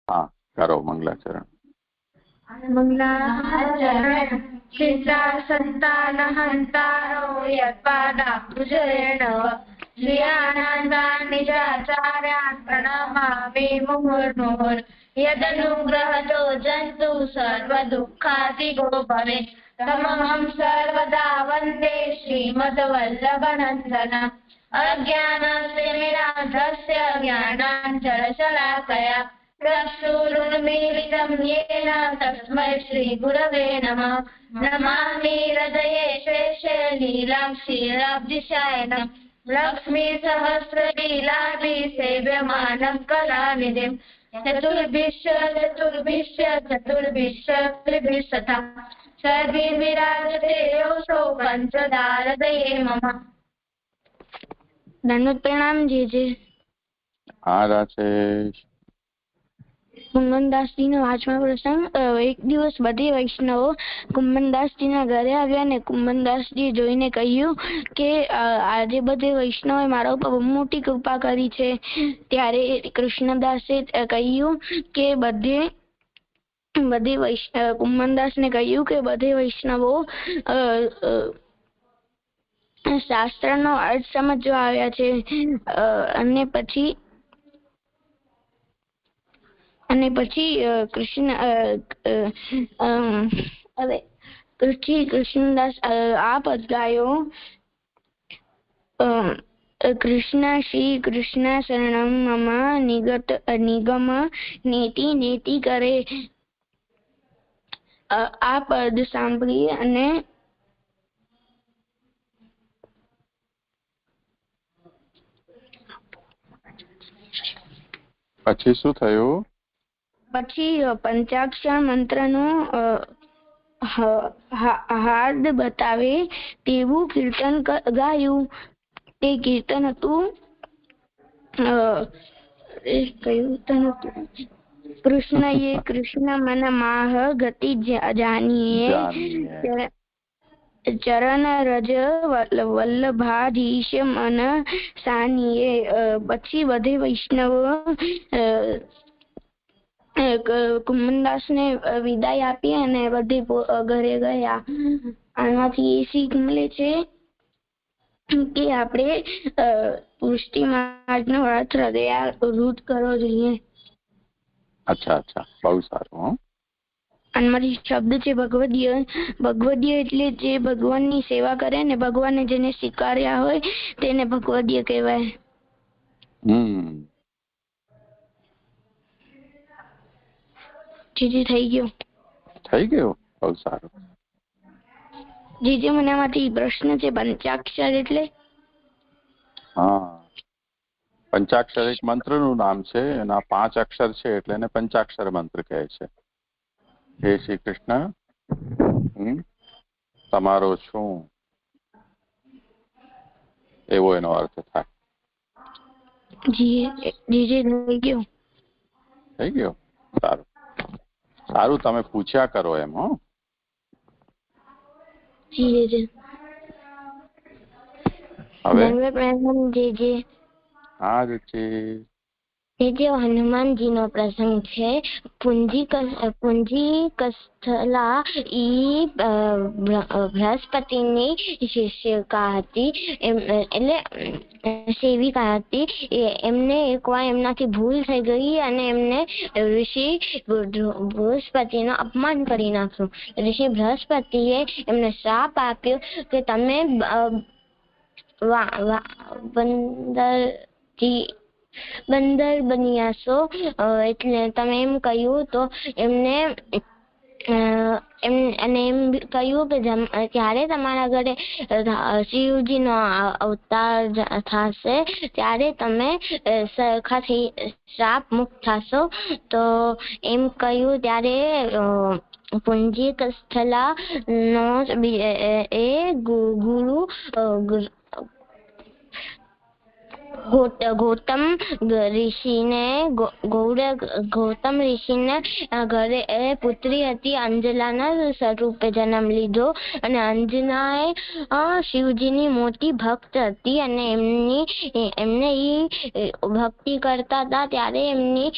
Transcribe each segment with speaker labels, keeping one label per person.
Speaker 1: हाँ करो मंगलाचरण।
Speaker 2: मंगलाचरण चित्रा संतान हंतारो यत्पादाब्जुजरेण श्रियानन्दान् निजाचार्यान् प्रणमामि मुहुर्मुहुर् यदनुग्रहतो जन्तु सर्वदुःखादिगो भवेत् तमहं सर्वदा वन्दे श्रीमद्वल्लभनन्दन अज्ञानतिमिरान्धस्य ज्ञानाञ्जनशलाकया चक्षुरुन्मीलितं येन तस्मै श्रीगुरवे नमः। नमामि हृदये शेषे लीलाक्षीराब्धिशयनं लक्ष्मीसहस्रलीलाभिसेव्यमानं कलानिधिं चतुर्भिश्च त्रिभिस्तथा सर्वविराजते योऽसौ पञ्चदारदये मम। दंडवत प्रणाम जीजे।
Speaker 1: हाँ राजेश।
Speaker 2: કુંભનદાસજીનો 5મો પ્રસંગ। એક દિવસ બધી વૈષ્ણવો કુંભનદાસજીના ઘરે આવ્યા અને કુંભનદાસજી જોઈને કહ્યું કે આજે બધે વૈષ્ણવે મારા ઉપર બહુ મોટી કૃપા કરી છે। ત્યારે કૃષ્ણદાસે કહ્યું કે કુંભનદાસને કહ્યું કે બધે વૈષ્ણવો શાસ્ત્રનો અર્થ સમજવા આવ્યા છે। અને પછી કૃષ્ણદાસ આ પદ ગાયો। કૃષ્ણ શ્રી કૃષ્ણ શરણમ મમ નિગમ નેતિ નેતિ કરે। આ પદ સાંભળી અને
Speaker 1: પછી શું થયું?
Speaker 2: પછી પંચાક્ષર મંત્રનું હાર્દ બતાવે તેવું કીર્તન ગાયું। તે કીર્તન હતું કૃષ્ણએ કૃષ્ણ મન માહ ગતિ જાનીએ ચરણ રજ વલ્લભાધીશ મન સાનીએ। પછી બધે વૈષ્ણવો કુંભનદાસને વિદાય આપી અને બધે ઘરે ગયા। આનાથી એ શીખ મળે છે કે આપણે પુષ્ટિ માર્ગનો અર્થ હૃદયારૂઢ કરવો જોઈએ।
Speaker 1: અચ્છા અચ્છા, બહુ સારું।
Speaker 2: આનામાંથી શબ્દ છે ભગવદીય। ભગવદીય એટલે જે ભગવાનની સેવા કરે ને ભગવાને જેને સ્વીકાર્યા હોય તેને ભગવદીય કહેવાય। જીજી થઈ ગયું?
Speaker 1: બહુ સારું।
Speaker 2: જીજી મને આમાંથી પ્રશ્ન છે, પંચાક્ષર એટલે?
Speaker 1: હા, પંચાક્ષર એક મંત્રનું નામ છે, એના 5 અક્ષર છે એટલે એને પંચાક્ષર મંત્ર કહે છે। હે શ્રી કૃષ્ણ તમારો છું એવો એનો અર્થ થાય।
Speaker 2: જીજી થઈ ગયું?
Speaker 1: સારું સારું, તમે પૂછ્યા કરો એમ। હો
Speaker 2: હવે
Speaker 1: હા જી,
Speaker 2: એ જે હનુમાનજીનો પ્રસંગ છે। પુંજી કસ્થલા ઈ બૃહસ્પતિની શિષ્યકા હતી, એટલે સેવિકા હતી। એમને એકવાર એમનાથી ભૂલ થઈ ગઈ અને એમને ઋષિ બૃહસ્પતિનો અપમાન કરી નાખ્યું। ઋષિ બૃહસ્પતિએ એમને શ્રાપ આપ્યો કે તમે બંદર બન્યા છો। એટલે તમે એમ કહ્યું તો એમને એમ કહ્યું કે જ્યારે તમારા ઘરે શિવજીનો અવતાર થશે ત્યારે તમે સરખાથી શ્રાપ મુક્ત થશો। તો એમ કહ્યું ત્યારે પુંજી કસ્થલા નો એ ગુરુ ગૌતમ ઋષિને ઘરે પુત્રી હતી અંજલાના સ્વરૂપે જન્મ લીધો અને અંજનાએ શિવજીની મોટી ભક્ત હતી અને એમને ભક્તિ કરતા હતા ત્યારે એમની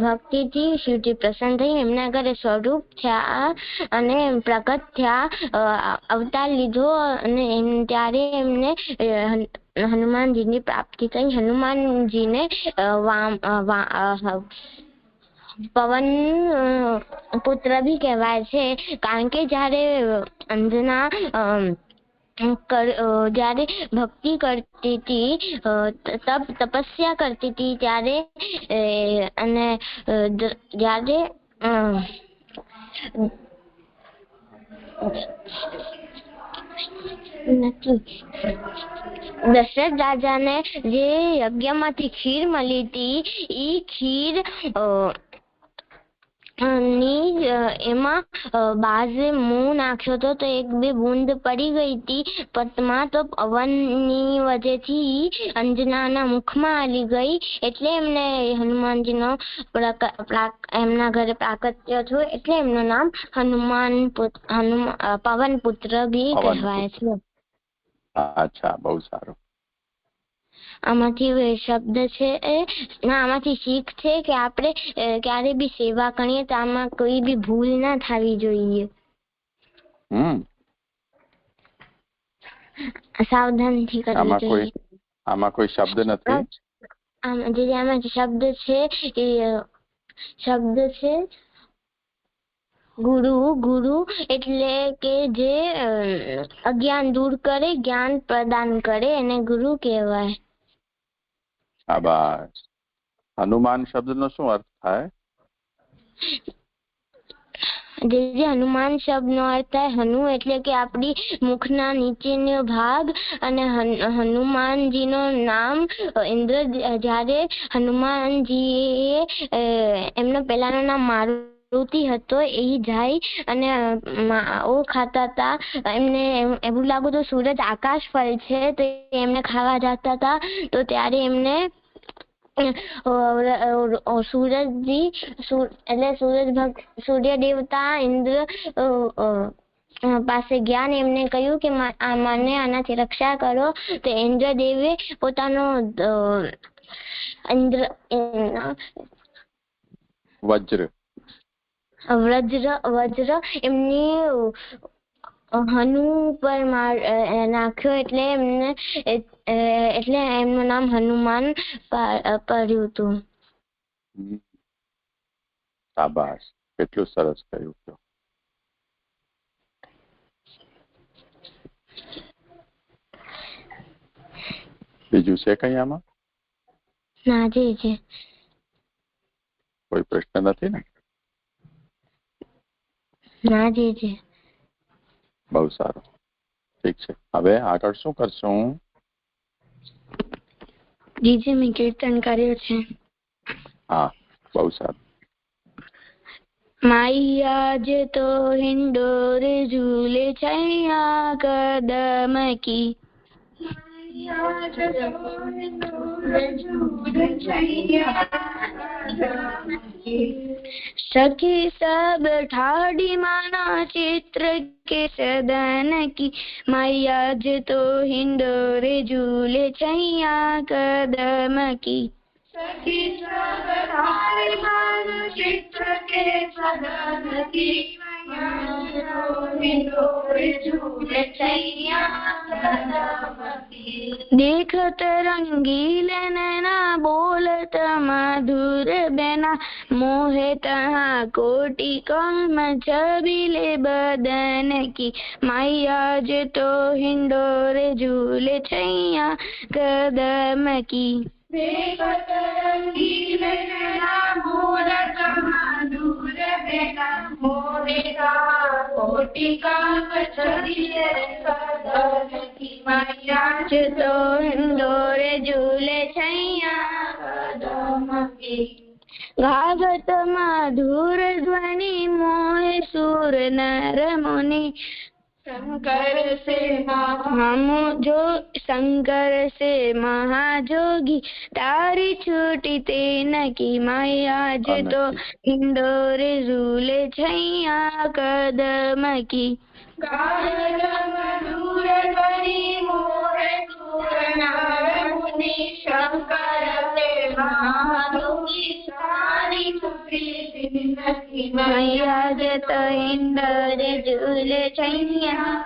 Speaker 2: ભક્તિથી શિવજી પ્રસન્ન થઈ એમના ઘરે સ્વરૂપ થયા અને પ્રગટ થયા અવતાર લીધો અને ત્યારે એમને હનુમાનજીની પ્રાપ્તિ થઈ. હનુમાનજીને પવન પુત્ર બી કહેવાય છે કારણ કે જ્યારે અંજના જ્યારે ભક્તિ કરતી હતી તપસ્યા કરતી હતી ત્યારે અને જ્યારે દશરથ રાજાને જે યજ્ઞમાંથી ખીર મળી હતી એ ખીર એમાં બાજે મું નાખ્યો હતો તો એક બે બૂંદ પડી ગઈ હતી પતમાં તો પવનની વજહથી અંજનાના મુખમાં આવી ગઈ એટલે એમને હનુમાનજીનો એમના ઘરે પ્રાકટ્ય થયું એટલે એમનું નામ પવન પુત્ર બી કહેવાય છે.
Speaker 1: અચ્છા, બહુ સારું.
Speaker 2: આમાંથી શબ્દ છે આમાંથી શીખ છે કે આપણે ક્યારે બી સેવા કરીએ તો આમાં કોઈ બી ભૂલ ના થવી જોઈએ. સાવધાનથી કરવી જોઈએ.
Speaker 1: આમાં કોઈ શબ્દ નથી.
Speaker 2: આમાં શબ્દ છે ગુરુ એટલે કે જે અજ્ઞાન દૂર કરે જ્ઞાન પ્રદાન કરે એને ગુરુ કહેવાય.
Speaker 1: શાબાશ. હનુમાન શબ્દનો શું અર્થ થાય?
Speaker 2: જે હનુમાન શબ્દનો અર્થ થાય હનુ એટલે કે આપણી મુખના નીચેનો ભાગ અને હનુમાનજીનો નામ ઇન્દ્ર જ્યારે હનુમાનજીએ એમનો પહેલાનું નામ મારુતિ હતો એ જાય અને ખાતા હતા એમને એવું લાગ્યું તો સૂરજ આકાશ ફળ છે તો એમને ખાવા જતા હતા તો ત્યારે એમને સૂરજજી એટલે સૂર્ય દેવતા ઇન્દ્ર પાસે ગયા ને એમને કહ્યું કે મને આનાથી રક્ષા કરો તો ઇન્દ્રદેવે પોતાનો વજ્ર એમની હનુ પર નાખ્યો એટલે એમનું નામ હનુમાન પડ્યું હતું.
Speaker 1: શાબાશ, કેટલું સરસ કહ્યું. બીજું છે કઈ આમાં?
Speaker 2: ના છે.
Speaker 1: કોઈ પ્રશ્ન નથી ને?
Speaker 2: ના છે.
Speaker 1: બહુ સારું, ઠીક છે. હવે આગળ શું કરશું?
Speaker 2: જીજી મેં કીર્તન કર્યું છે.
Speaker 1: હા, બહુ સારું.
Speaker 2: માયા જ તો હિંડોરે ઝૂલે છૈયા કદમ કી सखी सब ठाड़ी माना चित्र के सदन की मैया ज तो हिंडोरे झूले छैया कदम की सखी सब ठाड़ी माना चित्र के सदन की देखत रंगील नैना बोलत मधुर बेना मोहे तहाँ कोटि कम छबिले बदन की मैया ज तो हिंडोरे झूले छैया कदम की देखत रंगील नैना बोलत मधुर बेना मोहे तहाँ कोटि कम छबिले बदन की मैया ज तो हिंडोरे झूले छैया कदम की गावत मधुर ध्वनि मोहे सुर नर मुनि शंकर से हम जो शंकर से महाजोगी तारी छूटी तेन की माया आज तो इंदोरे झूले छैया कदम की शंकर से महाजोगी तारी छूटी मैया जत इंदोरे झूले छैया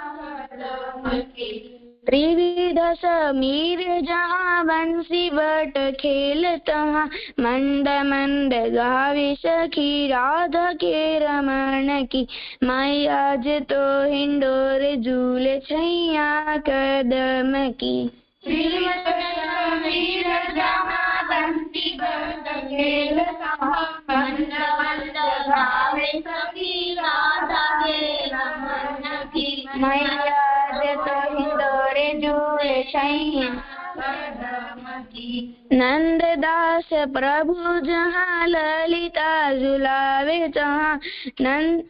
Speaker 2: त्रिविध समीर जहाँ बंसी बट खेलत मंद मंद गावे सखी राधा के रमण की मैया ज तो हिंडोरे झूले छैया कदम की नंददास प्रभु जहाँ ललिता झुलावे तहाँ नंद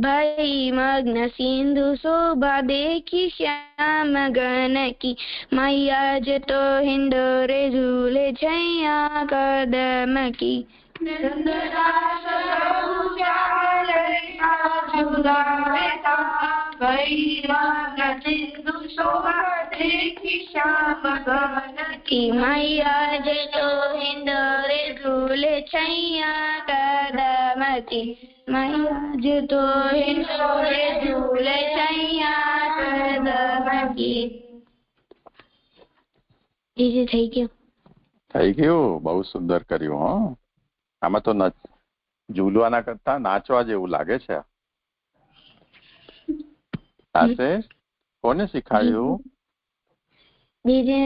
Speaker 2: भई मग्न सिंधु शोभा देखी श्याम गण की मैया ज तो हिंडोरे झूले छैया कदम की नंददास प्रभु जहाँ ललिता झुलावे तहाँ भई मग्न सिंधु शोभा देखी श्याम गण की मैया ज तो हिंडोरे झूले छैया कदम की मैया ज तो हिंडोरे झूले छैया कदम की जी થઈ ગયું
Speaker 1: બહુ સુંદર કર્યું. હો આમાં તો ઝૂલવાના કરતા નાચવા જેવું લાગે છે. કોને શીખાડ્યું?
Speaker 2: બીજે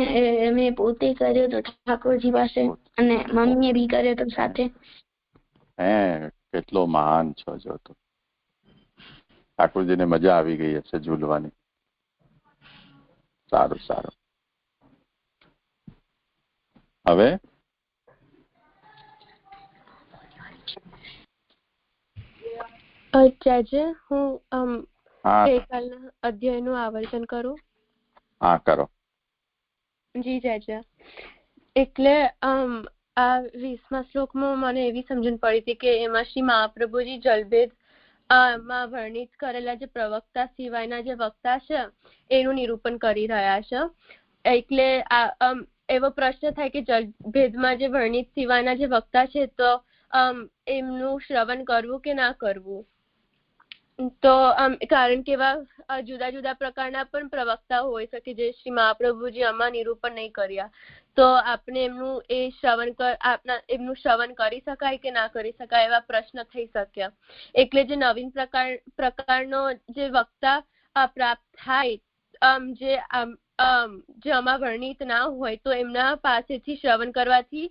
Speaker 2: મેં પોતે કર્યો તો ઠાકોરજી પાસે અને મમ્મીએ બી કર્યો તો સાથે.
Speaker 1: હે કેટલો મહાન છો જો તો. ઠાકોરજીને મજા આવી ગઈ હશે ઝૂલવાની. સારું સારું. હવે
Speaker 3: ચાચા હું ગઈકાલના અધ્યાયનું આવર્તન કરું.
Speaker 1: હા કરો.
Speaker 3: જી ચાચા. એટલે આ 20મા શ્લોકમાં મને એવી સમજણ પડી હતી કે એમાં શ્રી મહાપ્રભુજી જલભેદ માં વર્ણિત કરેલા જે પ્રવક્તા સિવાયના જે વક્તા છે એનું નિરૂપણ કરી રહ્યા છે. એટલે એવો પ્રશ્ન થાય કે જલભેદમાં જે વર્ણિત સિવાયના જે વક્તા છે તો એમનું શ્રવણ કરવું કે ના કરવું. તો કારણ કે એવા જુદા જુદા પ્રકારના પણ પ્રવક્તા હોય શકે જે શ્રી મહાપ્રભુજી આમાં નિરૂપણ નહીં કર્યા. તો આપણે એમનું શ્રવણ કરી શકાય કે ના કરી શકાય એવા પ્રશ્ન થઈ શક્યા. એટલે જે નવીન પ્રકારનો જે વક્તા પ્રાપ્ત થાય જે આમાં વર્ણિત ના હોય તો એમના પાસેથી શ્રવણ કરવાથી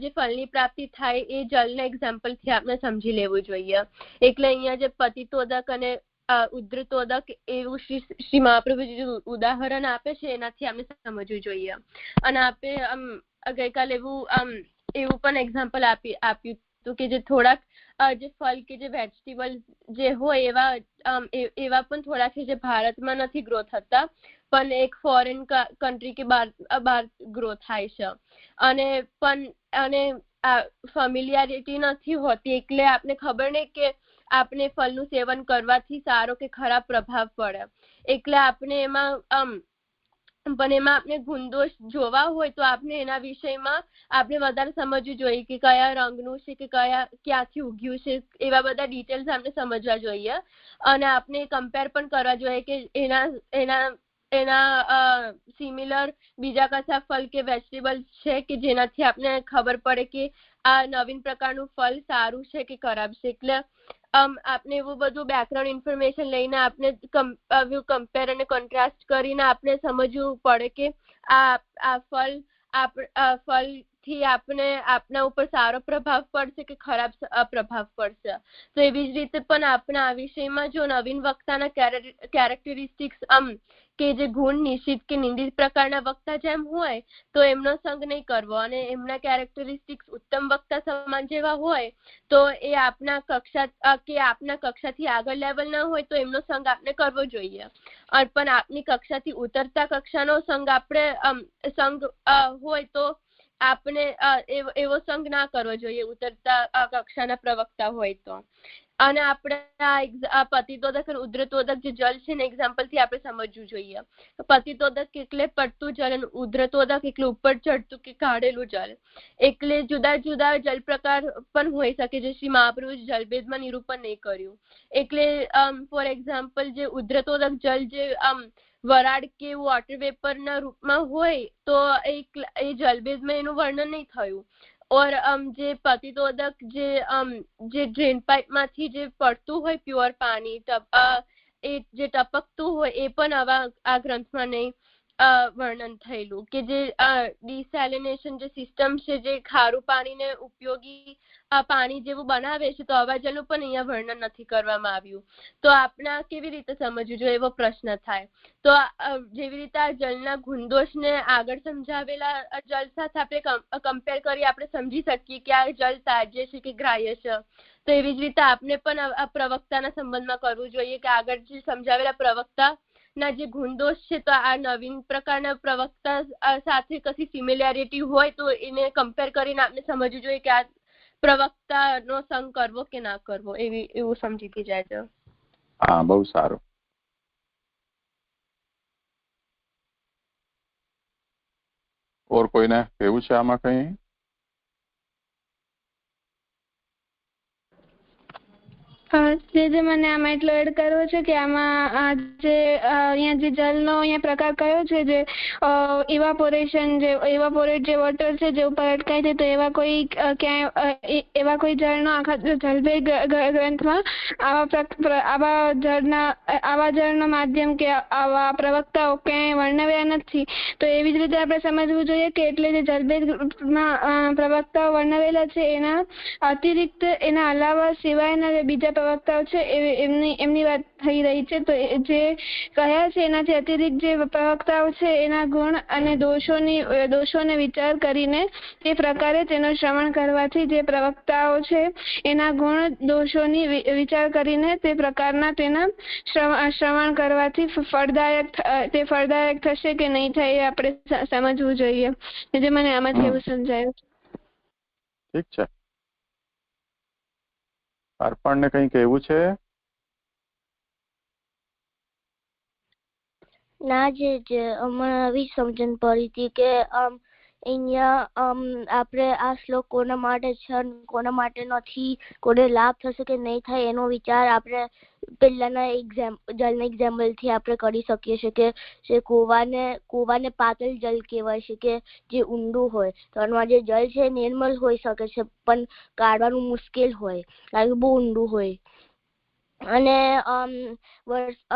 Speaker 3: જે ફળની પ્રાપ્તિ થાય એ જલના એક્ઝામ્પલથી આપણે સમજી લેવું જોઈએ. એટલે અહીંયા જે પતિતોદક અને ઉદ્રતોદક એવું શ્રી મહાપ્રભુજી ઉદાહરણ આપે છે એનાથી આપણે સમજવું જોઈએ. અને આપણે ગઈકાલે એવું પણ એક્ઝામ્પલ આપ્યું હતું કે જે થોડાક જે ફળ કે જે વેજીટેબલ જે હોય એવા પણ થોડાક છે જે ભારતમાં નથી ગ્રો થતા પણ એક ફોરેન કન્ટ્રી કે બહાર ગ્રો થાય છે. અને ફેમિલિયારિટી નથી હોતી એટલે આપને ખબર નહીં કે આપણે ફળનું સેવન કરવાથી સારો કે ખરાબ પ્રભાવ પડે. એટલે આપણે એમાં આપણે ગુણદોષ જોવા હોય તો આપણે એના વિષયમાં આપણે વધારે સમજવું જોઈએ કે કયા રંગનું છે કે ક્યાંથી ઉગ્યું છે એવા બધા ડિટેલ્સ આપણે સમજવા જોઈએ. અને આપણે કમ્પેર પણ કરવા જોઈએ કે એના સિમિલર બીજા કશા ફળ કે વેજીટેબલ છે કે જેનાથી આપણે ખબર પડે કે આ નવીન પ્રકારનું ફળ સારું છે કે ખરાબ છે. એટલે આપણે એવું બધું બેકગ્રાઉન્ડ ઇન્ફોર્મેશન લઈને આપણે કમ્પેર અને કોન્ટ્રાસ્ટ કરીને આપણે સમજવું પડે કે આ ફળ થી આપના ઉપર સારો પ્રભાવ પડશે કે ખરાબ પ્રભાવ પડશે. તો એવી જ રીતે પણ આપણા આ વિષયમાં જો નવીન વક્તાના કેરેક્ટરિસ્ટિક્સ કે જે ગુણ નિશ્ચિત કે નિંદિત પ્રકારના વક્તા જેમ હોય તો એમનો સંગ નહીં કરવો, અને એમના કેરેક્ટરિસ્ટિક્સ ઉત્તમ વક્તા સમાન જેવા હોય તો એ આપના કક્ષાથી આગળ લેવલના હોય તો એમનો સંગ આપણે કરવો જોઈએ. પણ આપની કક્ષાથી ઉતરતા કક્ષાનો સંગ સંગ હોય તો આપણે એવો સંગ ના કરવો જોઈએ ઉતરતા કક્ષાના પ્રવક્તા હોય તો. અને આપણે આ પતિતોદક અને ઉદ્રતોદક જે જલ છે ને એક્ઝામ્પલ થી આપણે સમજવું જોઈએ. પતિતોદક એટલે પડતું જલ અને ઉદ્રતોદક એટલે ઉપર ચડતું કે કાઢેલું જલ. એટલે જુદા જુદા જલ પ્રકાર પણ હોઈ શકે જે શ્રી મહાપ્રભુ જલભેદમાં નિરૂપણ નહીં કર્યું. એટલે ફોર એક્ઝામ્પલ જે ઉદ્રતોદક જલ જે વરાળ કે વોટર વેપર ના રૂપમાં હોય તો એ જલભેદમાં એનું વર્ણન નહીં થયું. ઓર જે પતિતોદક જે ડ્રેન પાઇપ માંથી જે પડતું હોય પ્યોર પાણી એ જે ટપકતું હોય એ પણ આ ગ્રંથમાં નહીં વર્ણન થયેલું. કે જે ડિસેલિનેશન જે સિસ્ટમ છે જે ખારું પાણીને ઉપયોગી પાણી જેવું બનાવે છે તો આવા જલનું પણ અહીંયા વર્ણન નથી કરવામાં આવ્યું. તો આપણા કેવી રીતે સમજવું જોઈએ એવો પ્રશ્ન થાય. તો જેવી રીતે આ જલના ગુણદોષને આગળ સમજાવેલા જલ સાથે આપણે કમ્પેર કરી આપણે સમજી શકીએ કે આ જલ તાજ્ય છે કે ગ્રાહ્ય છે. તો એવી જ રીતે આપણે પણ આ પ્રવક્તાના સંબંધમાં કરવું જોઈએ કે આગળ જે સમજાવેલા પ્રવક્તા ના જે ગુણદોષ છે તો આ નવીન પ્રકારના પ્રવક્તા સાથે કશી સિમિલારિટી હોય તો એને કમ્પેર કરીને આપણે સમજવું જોઈએ કે આ પ્રવક્તાનો સંગ કરવો કે ના કરવો એવું સમજીતી જાય છે.
Speaker 1: હા, બહુ સારું. ઓર કોઈને કેવું છે આમાં કઈ?
Speaker 4: જે મને આમાં એટલો એડ કરવો છે કે આમાં જે અહીંયા જે જલનો અહીંયા પ્રકાર કયો છે જે ઇવાપોરેશન જે ઇવાપોરેટ જે વોટર છે જે ઉપર અટકાય છે તો એવા કોઈ ક્યાંય એવા કોઈ જળનો આખા જલભેદ ગ્રંથમાં આવા જળનો માધ્યમ કે આવા પ્રવક્તાઓ ક્યાંય વર્ણવ્યા નથી. તો એવી જ રીતે આપણે સમજવું જોઈએ કે એટલે જે જલભેદમાં પ્રવક્તાઓ વર્ણવેલા છે એના અતિરિક્ત એના અલાવા સિવાયના જે બીજા પ્રવક્તાઓ છે એમની વાત થઈ રહી છે. તો જે કહ્યા છે એનાથી અતિરિક્ત જે પ્રવક્તાઓ છે એના ગુણ અને દોષોને વિચાર કરીને તે પ્રકારે તેનું શ્રવણ કરવાથી જે પ્રવક્તાઓ છે એના ગુણ દોષોની વિચાર કરીને તે પ્રકારના તેના શ્રવણ કરવાથી ફળદાયક થશે કે નહીં થાય એ આપણે સમજવું જોઈએ. જે મને આમાંથી એવું સમજાયું.
Speaker 1: ઠીક છે. અર્પણને કંઈ કહેવું છે?
Speaker 2: ના, જે હમણાં આવી સમજણ પડી હતી કે અહીંયા આપણે આ શ્લોક કોના માટે છે કોના માટે નથી, કોને લાભ થશે કે નહીં થાય એનો વિચાર આપણે પહેલાના જલના એક્ઝામ્પલથી આપણે કરી શકીએ છીએ કે જે કૂવાને પાતળ જલ કહેવાય છે કે જે ઊંડું હોય. તો આમાં જે જલ છે નિર્મલ હોઈ શકે છે પણ કાઢવાનું મુશ્કેલ હોય કારણ કે બહુ ઊંડું હોય.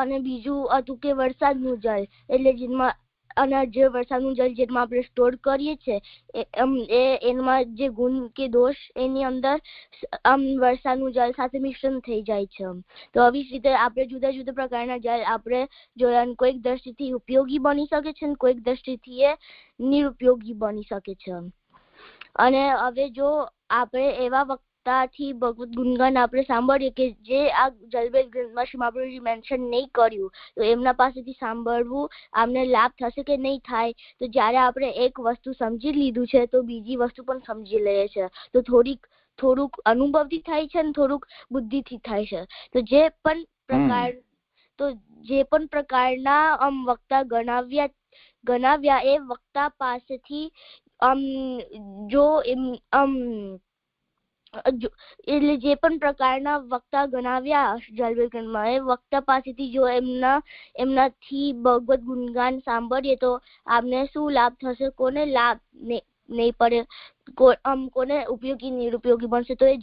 Speaker 2: અને બીજું હતું કે વરસાદનું જલ એટલે જેમાં અને જે વરસાદનું જલ જેમાં આપણે સ્ટોર કરીએ છીએ એમાં જે ગુણ કે દોષ એની અંદર વરસાદનું જલ સાથે મિશ્રણ થઈ જાય છે. તો આવી જ રીતે આપણે જુદા જુદા પ્રકારના જલ આપણે જોયા કોઈક દ્રષ્ટિથી ઉપયોગી બની શકે છે અને કોઈક દ્રષ્ટિથી એ નિરુપયોગી બની શકે છે. અને હવે જો આપણે એવા વક્તાથી ભગવત ગુણગાન આપણે સાંભળીએ કે જે આ જલભેદ ગ્રંથમાં શ્રી મહાપ્રભુજી મેન્શન નહીં કર્યું તો એમના પાસેથી સાંભળવું આમને લાભ થશે કે નહીં થાય. તો જ્યારે આપણે એક વસ્તુ સમજી લીધું છે તો બીજી વસ્તુ પણ સમજી લઈએ છે. તો થોડુંક અનુભવથી થાય છે અને થોડુંક બુદ્ધિથી થાય છે. તો જે પણ પ્રકારના વક્તા ગણાવ્યા એ વક્તા પાસેથી એટલે જે પણ પ્રકારના વક્તા ગણાવ્યા જલભેદ ગ્રંથમાં એ વક્તા પાસેથી જો એમનાથી ભગવત ગુણગાન સાંભળીએ તો આપને શું લાભ થશે, કોને લાભ નહીં પડે, કોને ઉપયોગી નિરુપયોગી બનશે. તો એ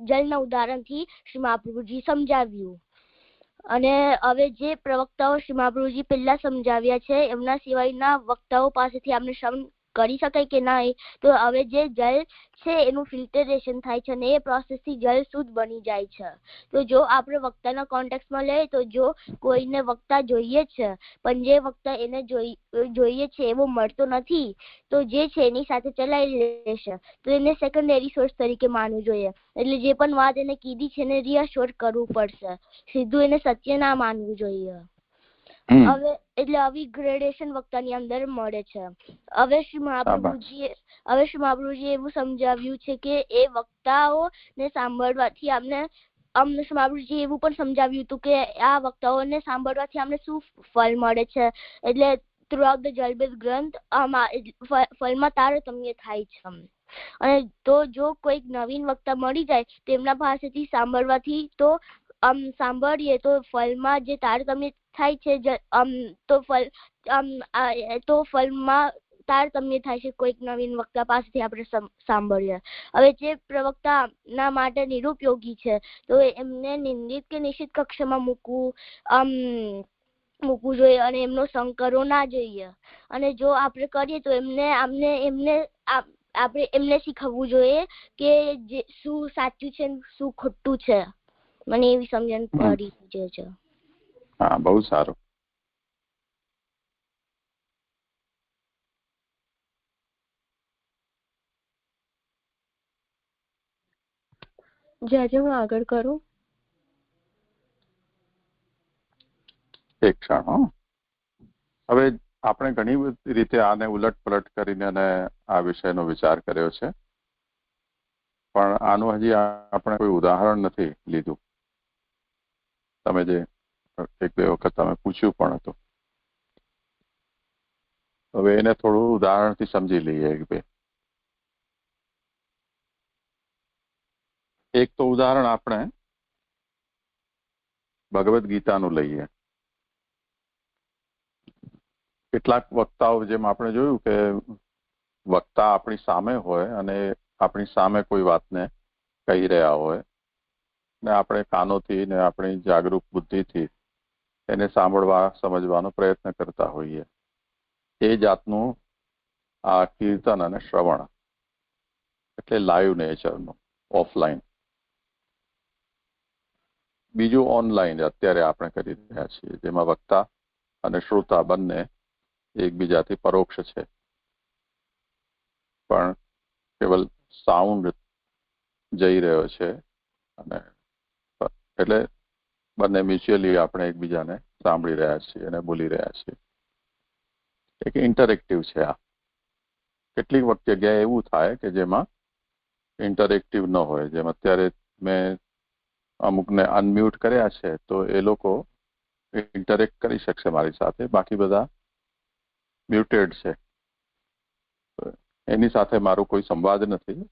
Speaker 2: જલના ઉદાહરણથી શ્રી મહાપ્રભુજી સમજાવ્યું. અને હવે જે પ્રવક્તાઓ શ્રી મહાપ્રભુજી પહેલા સમજાવ્યા છે એમના સિવાયના વક્તાઓ પાસેથી આપણે શ્રવણ કરી શકાય કે ના? તો હવે જે જલ છે એનું ફિલ્ટરેશન થાય છે અને એ પ્રોસેસથી જલ શુદ્ધ બની જાય છે. તો જો આપણે વક્તાના કોન્ટેક્સમાં લઈએ તો જો કોઈને વક્તા જોઈએ છે પણ જે વક્તા એને જોઈએ છે એવો મળતો નથી તો જે છે એની સાથે ચલાવી લેશે તો એને સેકન્ડરી સોર્સ તરીકે માનવું જોઈએ. એટલે જે પણ વાત એને કીધી છે એને રિઅશ્યોર કરવું પડશે, સીધું એને સત્ય ના માનવું જોઈએ. હવે એટલે આવી ગ્રેડેશન વક્તાની અંદર મળે છે. હવે શ્રી મહાપ્રભુજીએ એવું સમજાવ્યું છે કે એ વક્તાઓને સાંભળવાથી અમને શ્રી મહાપ્રભુજીએ એવું પણ સમજાવ્યું હતું કે આ વક્તાઓને સાંભળવાથી અમને શું ફળ મળે છે. એટલે થ્રુઆઉટ ધ જલબેઝ ગ્રંથ ફળમાં તારતમ્ય થાય છે. અને તો જો કોઈક નવીન વક્તા મળી જાય તેમના પાસેથી સાંભળવાથી તો સાંભળીએ તો ફળમાં જે તારતમ્ય થાય છે તો ફળમાં તારતમ્ય થાય છે કોઈક નવીન વક્તા પાસેથી આપણે સાંભળીએ. હવે જે પ્રવક્તાના માટે નિરુપયોગી છે તો એમને નિંદિત કે નિશ્ચિત કક્ષામાં મૂકવું જોઈએ અને એમનો સંગ કરવો ના જોઈએ. અને જો આપણે કરીએ તો આપણે એમને શીખવવું જોઈએ કે શું સાચું છે શું ખોટું છે. મને એવી સમજણ પડી છે.
Speaker 1: હા, બહુ સારું.
Speaker 3: જે હું આગળ કરું.
Speaker 1: એક ક્ષણ. હવે આપણે ઘણી બધી રીતે આને ઉલટ પલટ કરીને અને આ વિષયનો વિચાર કર્યો છે પણ આનું હજી આપણે કોઈ ઉદાહરણ નથી લીધું. તમે જે એક બે વખત તમે પૂછ્યું પણ હતું. હવે એને થોડું ઉદાહરણથી સમજી લઈએ. એક તો ઉદાહરણ આપણે ભગવદ્ ગીતાનું લઈએ. કેટલાક વક્તાઓ જેમ આપણે જોયું કે વક્તા આપણી સામે હોય અને આપણી સામે કોઈ વાતને કહી રહ્યા હોય ને આપણે કાનોથી ને આપણી જાગૃત બુદ્ધિથી એને સાંભળવા સમજવાનો પ્રયત્ન કરતા હોઈએ. એ જાતનું આ કીર્તન અને શ્રવણ એટલે લાઈવ નેચરનું, ઓફલાઈન. બીજું ઓનલાઈન અત્યારે આપણે કરી રહ્યા છીએ જેમાં વક્તા અને શ્રોતા બંને એકબીજાથી પરોક્ષ છે પણ કેવલ સાઉન્ડ જઈ રહ્યો છે અને એટલે બંને મ્યુચ્યુઅલી આપણે એકબીજાને સાંભળી રહ્યા છીએ અને બોલી રહ્યા છીએ. એક ઇન્ટરેક્ટિવ છે આ. કેટલીક વખત જગ્યાએ એવું થાય કે જેમાં ઇન્ટરેક્ટિવ ન હોય. જેમ અત્યારે મેં અમુકને અનમ્યુટ કર્યા છે તો એ લોકો ઇન્ટરેક્ટ કરી શકશે મારી સાથે, બાકી બધા મ્યુટેડ છે. એની સાથે મારું કોઈ સંવાદ નથી,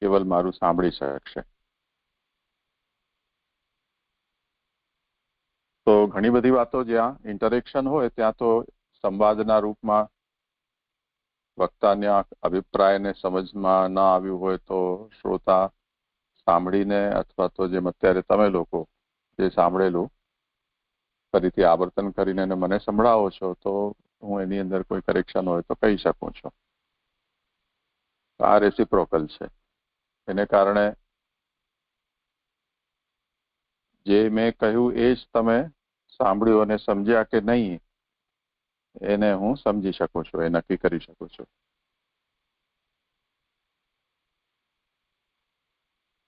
Speaker 1: કેવલ મારું સાંભળી શકશે. તો ઘણી બધી વાતો જ્યાં ઇન્ટરેક્શન હોય ત્યાં તો સંવાદના રૂપમાં વક્તાના અભિપ્રાયને સમજમાં ના આવ્યું હોય તો શ્રોતા સાંભળીને અથવા તો જેમ અત્યારે તમે લોકો જે સાંભળેલું ફરીથી આવર્તન કરીને મને સંભળાવો છો તો હું એની અંદર કોઈ કરેક્શન હોય તો કહી શકું છું. આ રેસિપ્રોકલ છે. એને કારણે જે મેં કહ્યું એ જ તમે સાંભળ્યું અને સમજ્યા કે નહીં એને હું સમજી શકું છું, એ નક્કી કરી શકું છું.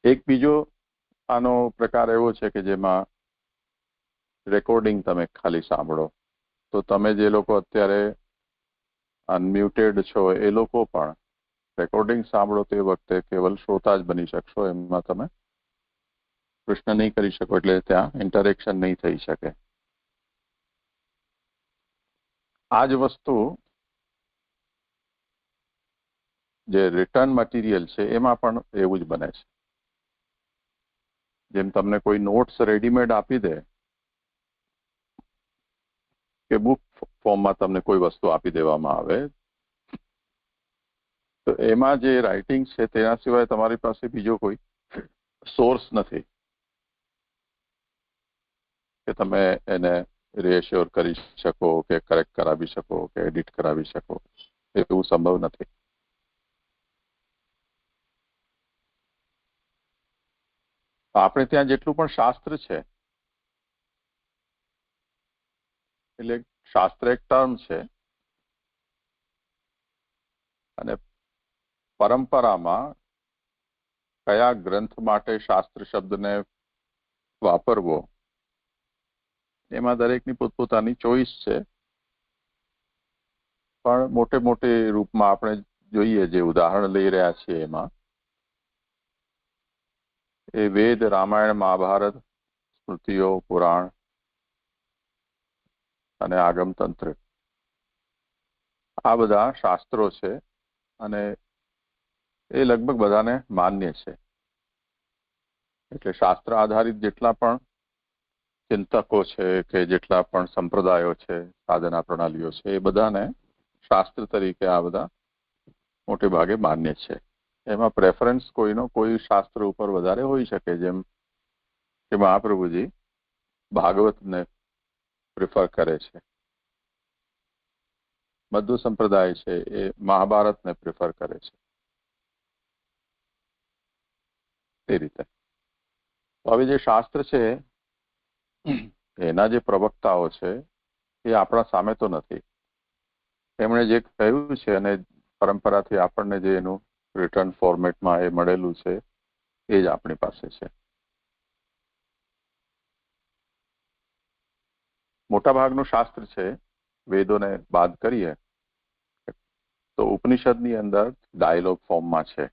Speaker 1: એક બીજો આનો પ્રકાર એવો છે કે જેમાં રેકોર્ડિંગ તમે ખાલી સાંભળો તો તમે જે લોકો અત્યારે અનમ્યુટેડ છો એ લોકો પણ રેકોર્ડિંગ સાંભળો તે વખતે કેવલ શ્રોતા જ બની શકશો. એમાં તમે પ્રશ્ન નહીં કરી શકો એટલે ત્યાં ઇન્ટરેક્શન નહીં થઈ શકે. આ જ વસ્તુ જે રિટર્ન મટીરિયલ છે એમાં પણ એવું જ બને છે. જેમ તમને કોઈ નોટ્સ રેડીમેડ આપી દે કે બુક ફોર્મમાં તમને કોઈ વસ્તુ આપી દેવામાં આવે તો એમાં જે રાઇટિંગ છે તેના સિવાય તમારી પાસે બીજો કોઈ સોર્સ નથી કે તમે એને રીએશ્યોર કરી શકો કે કરેક્ટ કરાવી શકો કે એડિટ કરાવી શકો. એવું સંભવ નથી. આપણે ત્યાં જેટલું પણ શાસ્ત્ર છે, એટલે શાસ્ત્ર એક ટર્મ છે, અને પરંપરામાં કયા ગ્રંથ માટે શાસ્ત્ર શબ્દને વાપરવો એમાં દરેકની પોતપોતાની ચોઈસ છે. પણ મોટે મોટે રૂપમાં આપણે જોઈએ, જે ઉદાહરણ લઈ રહ્યા છીએ એમાં એ વેદ, રામાયણ, મહાભારત, સ્મૃતિઓ, પુરાણ અને આગમ તંત્ર, આ બધા શાસ્ત્રો છે અને એ લગભગ બધાને માન્ય છે. એટલે શાસ્ત્ર આધારિત જેટલા પણ ચિંતકો છે કે જેટલા પણ સંપ્રદાયો છે, સાધના પ્રણાલીઓ છે, એ બધાને શાસ્ત્ર તરીકે આ બધા મોટે ભાગે માન્ય છે. એમાં પ્રેફરન્સ કોઈનો કોઈ શાસ્ત્ર ઉપર વધારે હોઈ શકે, જેમ કે મહાપ્રભુજી ભાગવતને પ્રિફર કરે છે, મધ્વ સંપ્રદાય છે એ મહાભારતને પ્રિફર કરે છે. એ રીતે હવે જે શાસ્ત્ર છે એના જે પ્રવક્તાઓ છે એ આપણા સામે તો નથી. એમણે જે કહ્યું છે અને પરંપરાથી આપણને જે એનું રિટર્ન ફોર્મેટમાં એ મળેલું છે એ જ આપણી પાસે છે. મોટાભાગનું શાસ્ત્ર છે, વેદોને બાદ કરીએ તો ઉપનિષદની અંદર ડાયલોગ ફોર્મમાં છે,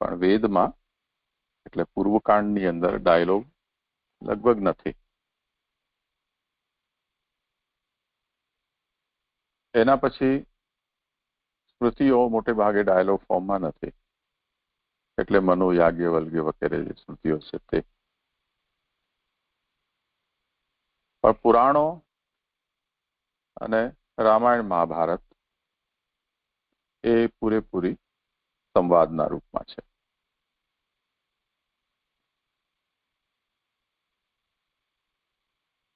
Speaker 1: પણ વેદમાં એટલે પૂર્વકાંડની અંદર ડાયલોગ લગભગ નથી. એના પછી સ્મૃતિઓ મોટે ભાગે ડાયલોગ ફોર્મમાં નથી, એટલે મનુ, યાજ્ઞવલ્ક્ય વગેરે જે સ્મૃતિઓ છે તે. પણ પુરાણો અને રામાયણ, મહાભારત એ પૂરેપૂરી સંવાદના રૂપમાં છે.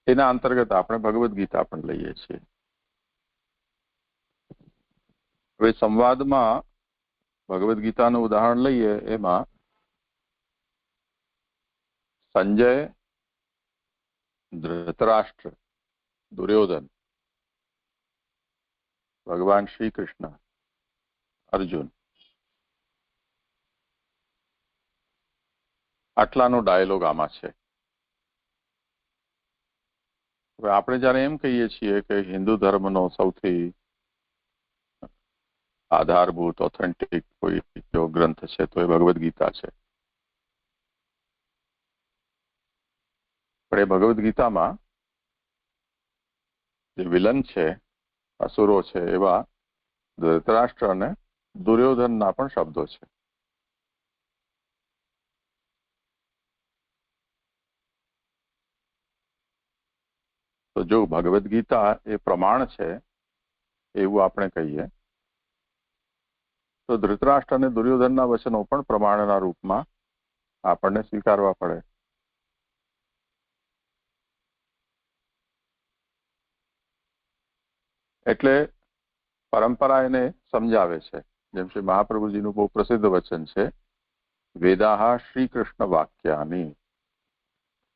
Speaker 1: એના અંતર્ગત આપણે ભગવદ્ ગીતા પણ લઈએ છીએ. હવે સંવાદમાં ભગવદ્ ગીતાનું ઉદાહરણ લઈએ, એમાં સંજય, ધૃતરાષ્ટ્ર, દુર્યોધન, ભગવાન શ્રી કૃષ્ણ, અર્જુન, આટલાનો ડાયલોગ આમાં છે. હવે આપણે જયારે એમ કહીએ છીએ કે હિન્દુ ધર્મનો સૌથી આધારભૂત ઓથેન્ટિક કોઈ જો ગ્રંથ છે તો એ ભગવદ્ ગીતા છે. પણ એ ભગવદ્ ગીતામાં જે વિલન છે, અસુરો છે, એવા ધૃતરાષ્ટ્ર અને દુર્યોધનના પણ શબ્દો છે. તો જો ભગવદ્ ગીતા એ પ્રમાણ છે એવું આપણે કહીએ તો ધૃતરાષ્ટ્ર અને દુર્યોધનના વચનો પણ પ્રમાણના રૂપમાં આપણને સ્વીકારવા પડે. એટલે પરંપરા એને સમજાવે છે. જેમ શ્રી મહાપ્રભુજીનું બહુ પ્રસિદ્ધ વચન છે, વેદાહ શ્રી કૃષ્ણ વાક્યાની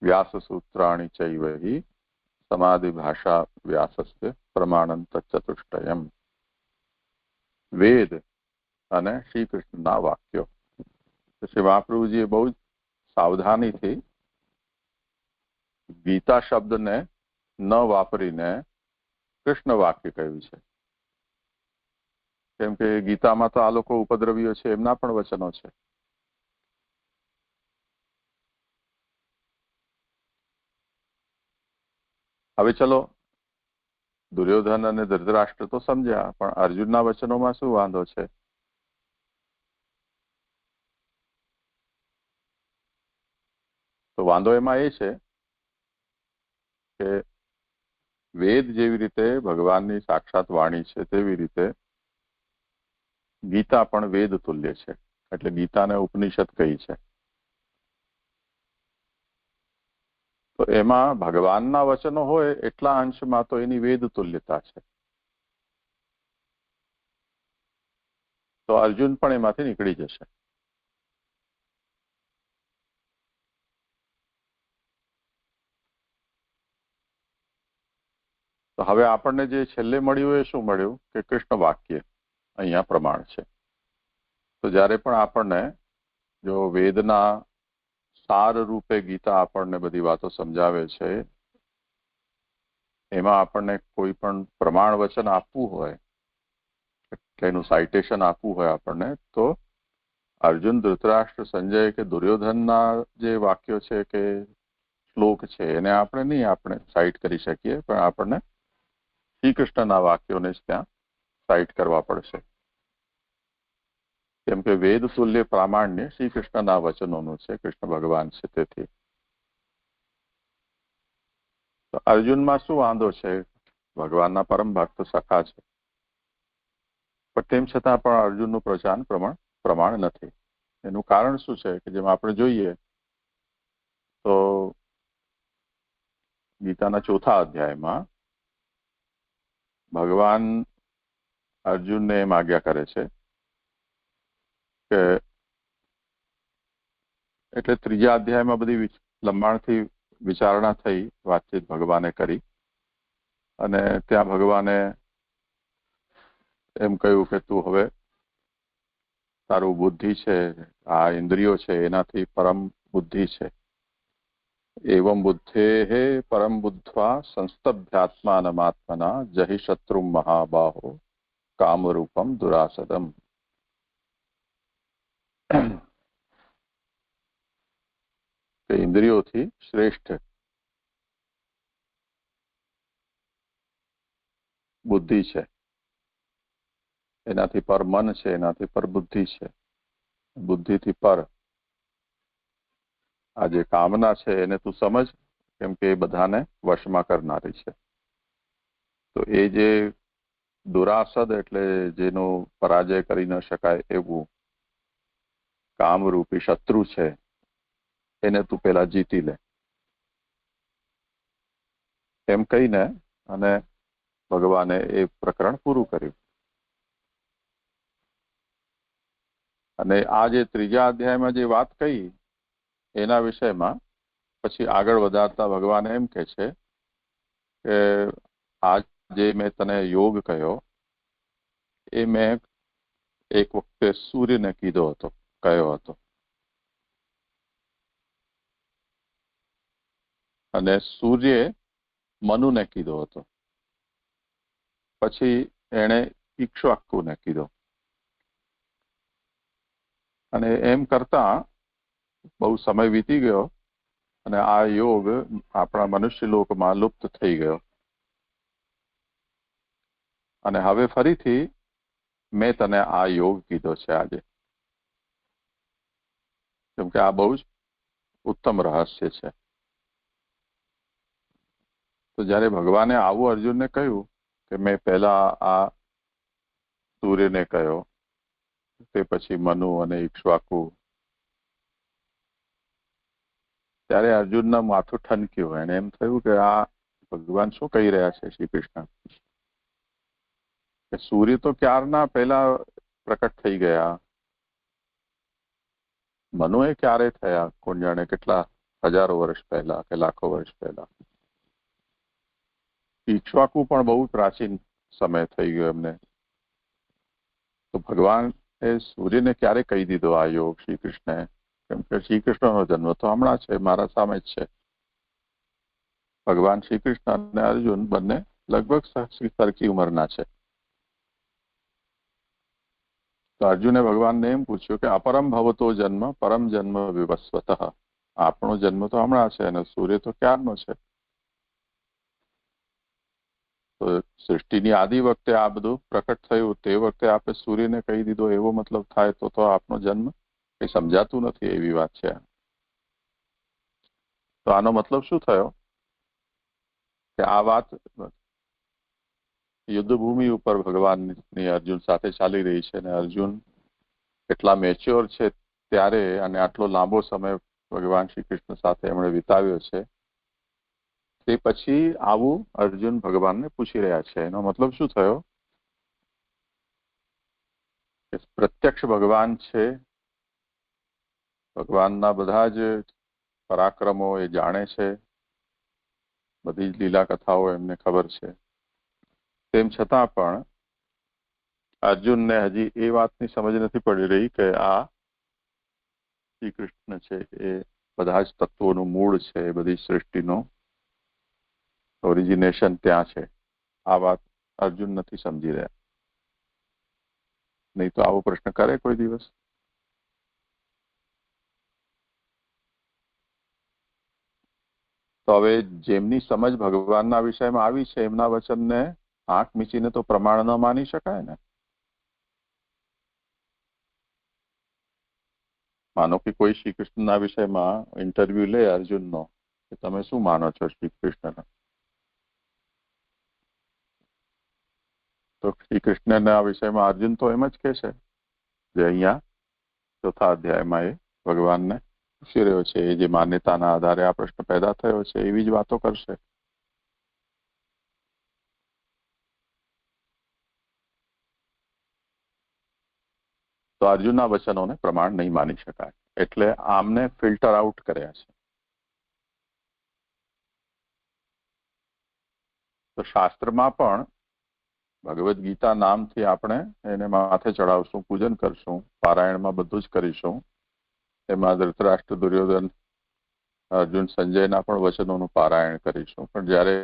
Speaker 1: વ્યાસ સૂત્રાણી ચૈવ હિ સમાધિ ભાષા વ્યાસસ્ય પ્રમાણં તચ્ચતુષ્ટયમ. વેદ અને શ્રી કૃષ્ણના વાક્યો. શ્રી મહાપ્રભુજીએ બહુ જ સાવધાનીથી ગીતા શબ્દને ન વાપરીને કૃષ્ણ વાક્ય કહ્યું છે. કેમ કે ગીતામાં તો આ લોકો ઉપદ્રવીઓ છે, એમના પણ વચનો છે. હવે ચલો, દુર્યોધન અને ધૃતરાષ્ટ્ર તો સમજ્યા, પણ અર્જુનના વચનોમાં શું વાંધો છે? તો વાંધો એમાં એ છે કે વેદ જેવી રીતે ભગવાનની સાક્ષાત વાણી છે, તેવી રીતે ગીતા પણ વેદ તુલ્ય છે. એટલે ગીતાને ઉપનિષદ કહી છે. તો એમાં ભગવાનના વચનો હોય એટલા અંશમાં તો એની વેદ તુલ્યતા છે. તો અર્જુન પણ એમાંથી નીકળી જશે. તો હવે આપણને જે છેલ્લે મળ્યું એ શું મળ્યું કે કૃષ્ણ વાક્ય અહીંયા પ્રમાણ છે. તો જ્યારે પણ આપણને જો વેદના સાર રૂપે ગીતા આપણને બધી વાતો સમજાવે છે, એમાં આપણને કોઈ પણ પ્રમાણ વચન આપવું હોય, એનું સાઇટેશન આપવું હોય આપણને, તો અર્જુન, ધૃતરાષ્ટ્ર, સંજય કે દુર્યોધનના જે વાક્યો છે કે શ્લોક છે એને આપણે સાઇટ કરી શકીએ, પણ આપણને શ્રી કૃષ્ણના વાક્યોને જ ત્યાં સાઇટ કરવા પડશે. કેમ કે વેદ તુલ્ય પ્રામાણ્ય શ્રી કૃષ્ણના વચનોનું છે, કૃષ્ણ ભગવાન છે. તેથી અર્જુનમાં શું વાંધો છે? ભગવાનના પરમ ભક્ત સખા છે, પણ તેમ છતાં પણ અર્જુનનું પ્રમાણ નથી. એનું કારણ શું છે કે જેમ આપણે જોઈએ તો ગીતાના 4થા અધ્યાયમાં ભગવાન અર્જુનને એમ આજ્ઞા કરે છે કે, એટલે 3જા અધ્યાયમાં બધી લંબાણથી વિચારણા થઈ, વાતચીત ભગવાને કરી, અને ત્યાં ભગવાને એમ કહ્યું કે તું હવે તારું બુદ્ધિ છે, આ ઇન્દ્રિયો છે, એનાથી પરમ બુદ્ધિ છે. એવં બુદ્ધેઃ પરમ બુદ્ધ્વા સંસ્તભ્યાત્માનમાત્મના જહિ શત્રુમ મહાબાહો કામરૂપમ દુરાસદમ. તે ઇન્દ્રિયોથી શ્રેષ્ઠ બુદ્ધિ છે, એનાથી પર મન છે, એનાથી પર બુદ્ધિ છે, બુદ્ધિથી પર આ જે કામના છે એને તું સમજ, કેમ કે એ બધાને વશમાં કરનારી છે. તો એ જે દુરાસદ એટલે જેનો પરાજય કરી ન શકાય એવું કામરૂપી શત્રુ છે, એને તું પેલા જીતી લે, એમ કહીને અને ભગવાને એ પ્રકરણ પૂરું કર્યું. અને આ જે 3જા અધ્યાયમાં જે વાત કહી એના વિષયમાં પછી આગળ વધારતા ભગવાન એમ કહે છે કે આ જે મેં તને યોગ કહ્યો એ મેં એક વખતે સૂર્યને કહ્યો હતો, અને સૂર્યે મનુને કીધો હતો, પછી એણે ઈક્ષ્વાકુને કીધો, અને એમ કરતા બહુ સમય વીતી ગયો અને આ યોગ આપણા મનુષ્ય લોકમાં લુપ્ત થઈ ગયો. અને હવે ફરીથી મેં તને આ યોગ કીધો છે આજે, કેમ કે આ બહુ જ ઉત્તમ રહસ્ય છે. તો જ્યારે ભગવાને આવું અર્જુનને કહ્યું કે મેં પહેલા આ સૂર્યને કહ્યો, તે પછી મનુ અને ઈક્ષ્વાકુ, ત્યારે અર્જુનના માથું ઠનક્યું. એને એમ થયું કે આ ભગવાન શું કહી રહ્યા છે શ્રી કૃષ્ણ, કે સૂર્ય તો ક્યારના પહેલા પ્રકટ થઈ ગયા, મનુએ ક્યારે થયા, કોણ જાણે કેટલા હજારો વર્ષ પહેલા કે લાખો વર્ષ પહેલા. ઈક્ષ્વાકુ પણ બહુ પ્રાચીન સમય થઈ ગયો એમને. તો ભગવાન એ સૂર્યને ક્યારે કહી દીધો આ યોગ શ્રી કૃષ્ણે, કેમ કે શ્રી કૃષ્ણનો જન્મ તો હમણાં છે, મારા સામે જ છે. ભગવાન શ્રી કૃષ્ણ અને અર્જુન બંને લગભગ સરખી ઉંમરના છે. તો અર્જુને ભગવાનને એમ પૂછ્યું કે અપરમ ભવતો જન્મ પરમ જન્મ વિવસ્વતઃ, આપણો જન્મ તો હમણાં છે અને સૂર્ય તો ક્યારનો છે. તો સૃષ્ટિની આદિ વખતે આ બધું પ્રકટ થયું, તે વખતે આપણે સૂર્યને કહી દીધો એવો મતલબ થાય તો આપનો જન્મ કઈ સમજાતું નથી, એવી વાત છે. તો આનો મતલબ શું થયો કે આ વાત યુદ્ધભૂમિ ઉપર ભગવાનની અર્જુન સાથે ચાલી રહી છે, અને અર્જુન એટલા મેચ્યોર છે ત્યારે, અને આટલો લાંબો સમય ભગવાન શ્રી કૃષ્ણ સાથે એમણે વિતાવ્યો છે, તે પછી આવું અર્જુન ભગવાનને પૂછી રહ્યા છે. એનો મતલબ શું થયો કે પ્રત્યક્ષ ભગવાન છે, ભગવાનના બધા જ પરાક્રમો એ જાણે છે, બધી જ લીલા કથાઓ એમને ખબર છે. તેમ છતાં પણ અર્જુનને હજી એ વાતની સમજ નથી પડી રહી કે આ શ્રી કૃષ્ણ છે એ બધા જ તત્વોનું મૂળ છે, એ બધી સૃષ્ટિનું ઓરિજિનેશન ત્યાં છે. આ વાત અર્જુન નથી સમજી રહ્યા. નહીં તો આવો પ્રશ્ન કરે કોઈ દિવસ? તો હવે જેમની સમજ ભગવાનના વિષયમાં આવી છે એમના વચનને આંખ મીચીને તો પ્રમાણ ન માની શકાય ને. માનો કે કોઈ શ્રી કૃષ્ણના વિષયમાં ઇન્ટરવ્યુ લે અર્જુનનો કે તમે શું માનો છો શ્રી કૃષ્ણને, તો શ્રી કૃષ્ણના વિષયમાં અર્જુન તો એમ જ કહે છે જે અહીંયા 4થા અધ્યાયમાં એ ભગવાનને પૂછી રહ્યો છે. એ જે માન્યતાના આધારે આ પ્રશ્ન પેદા થયો છે એવી જ વાતો કરશે. તો અર્જુનના વચનોને પ્રમાણ નહીં માની શકાય, એટલે આમને ફિલ્ટર આઉટ કર્યા છે. તો શાસ્ત્રમાં પણ ભગવદ્ ગીતા નામથી આપણે એને માથે ચડાવશું, પૂજન કરશું, પારાયણમાં બધું જ કરીશું. એમાં ધૃતરાષ્ટ્ર, દુર્યોધન, અર્જુન, સંજયના પણ વચનોનું પારાયણ કરીશું. પણ જ્યારે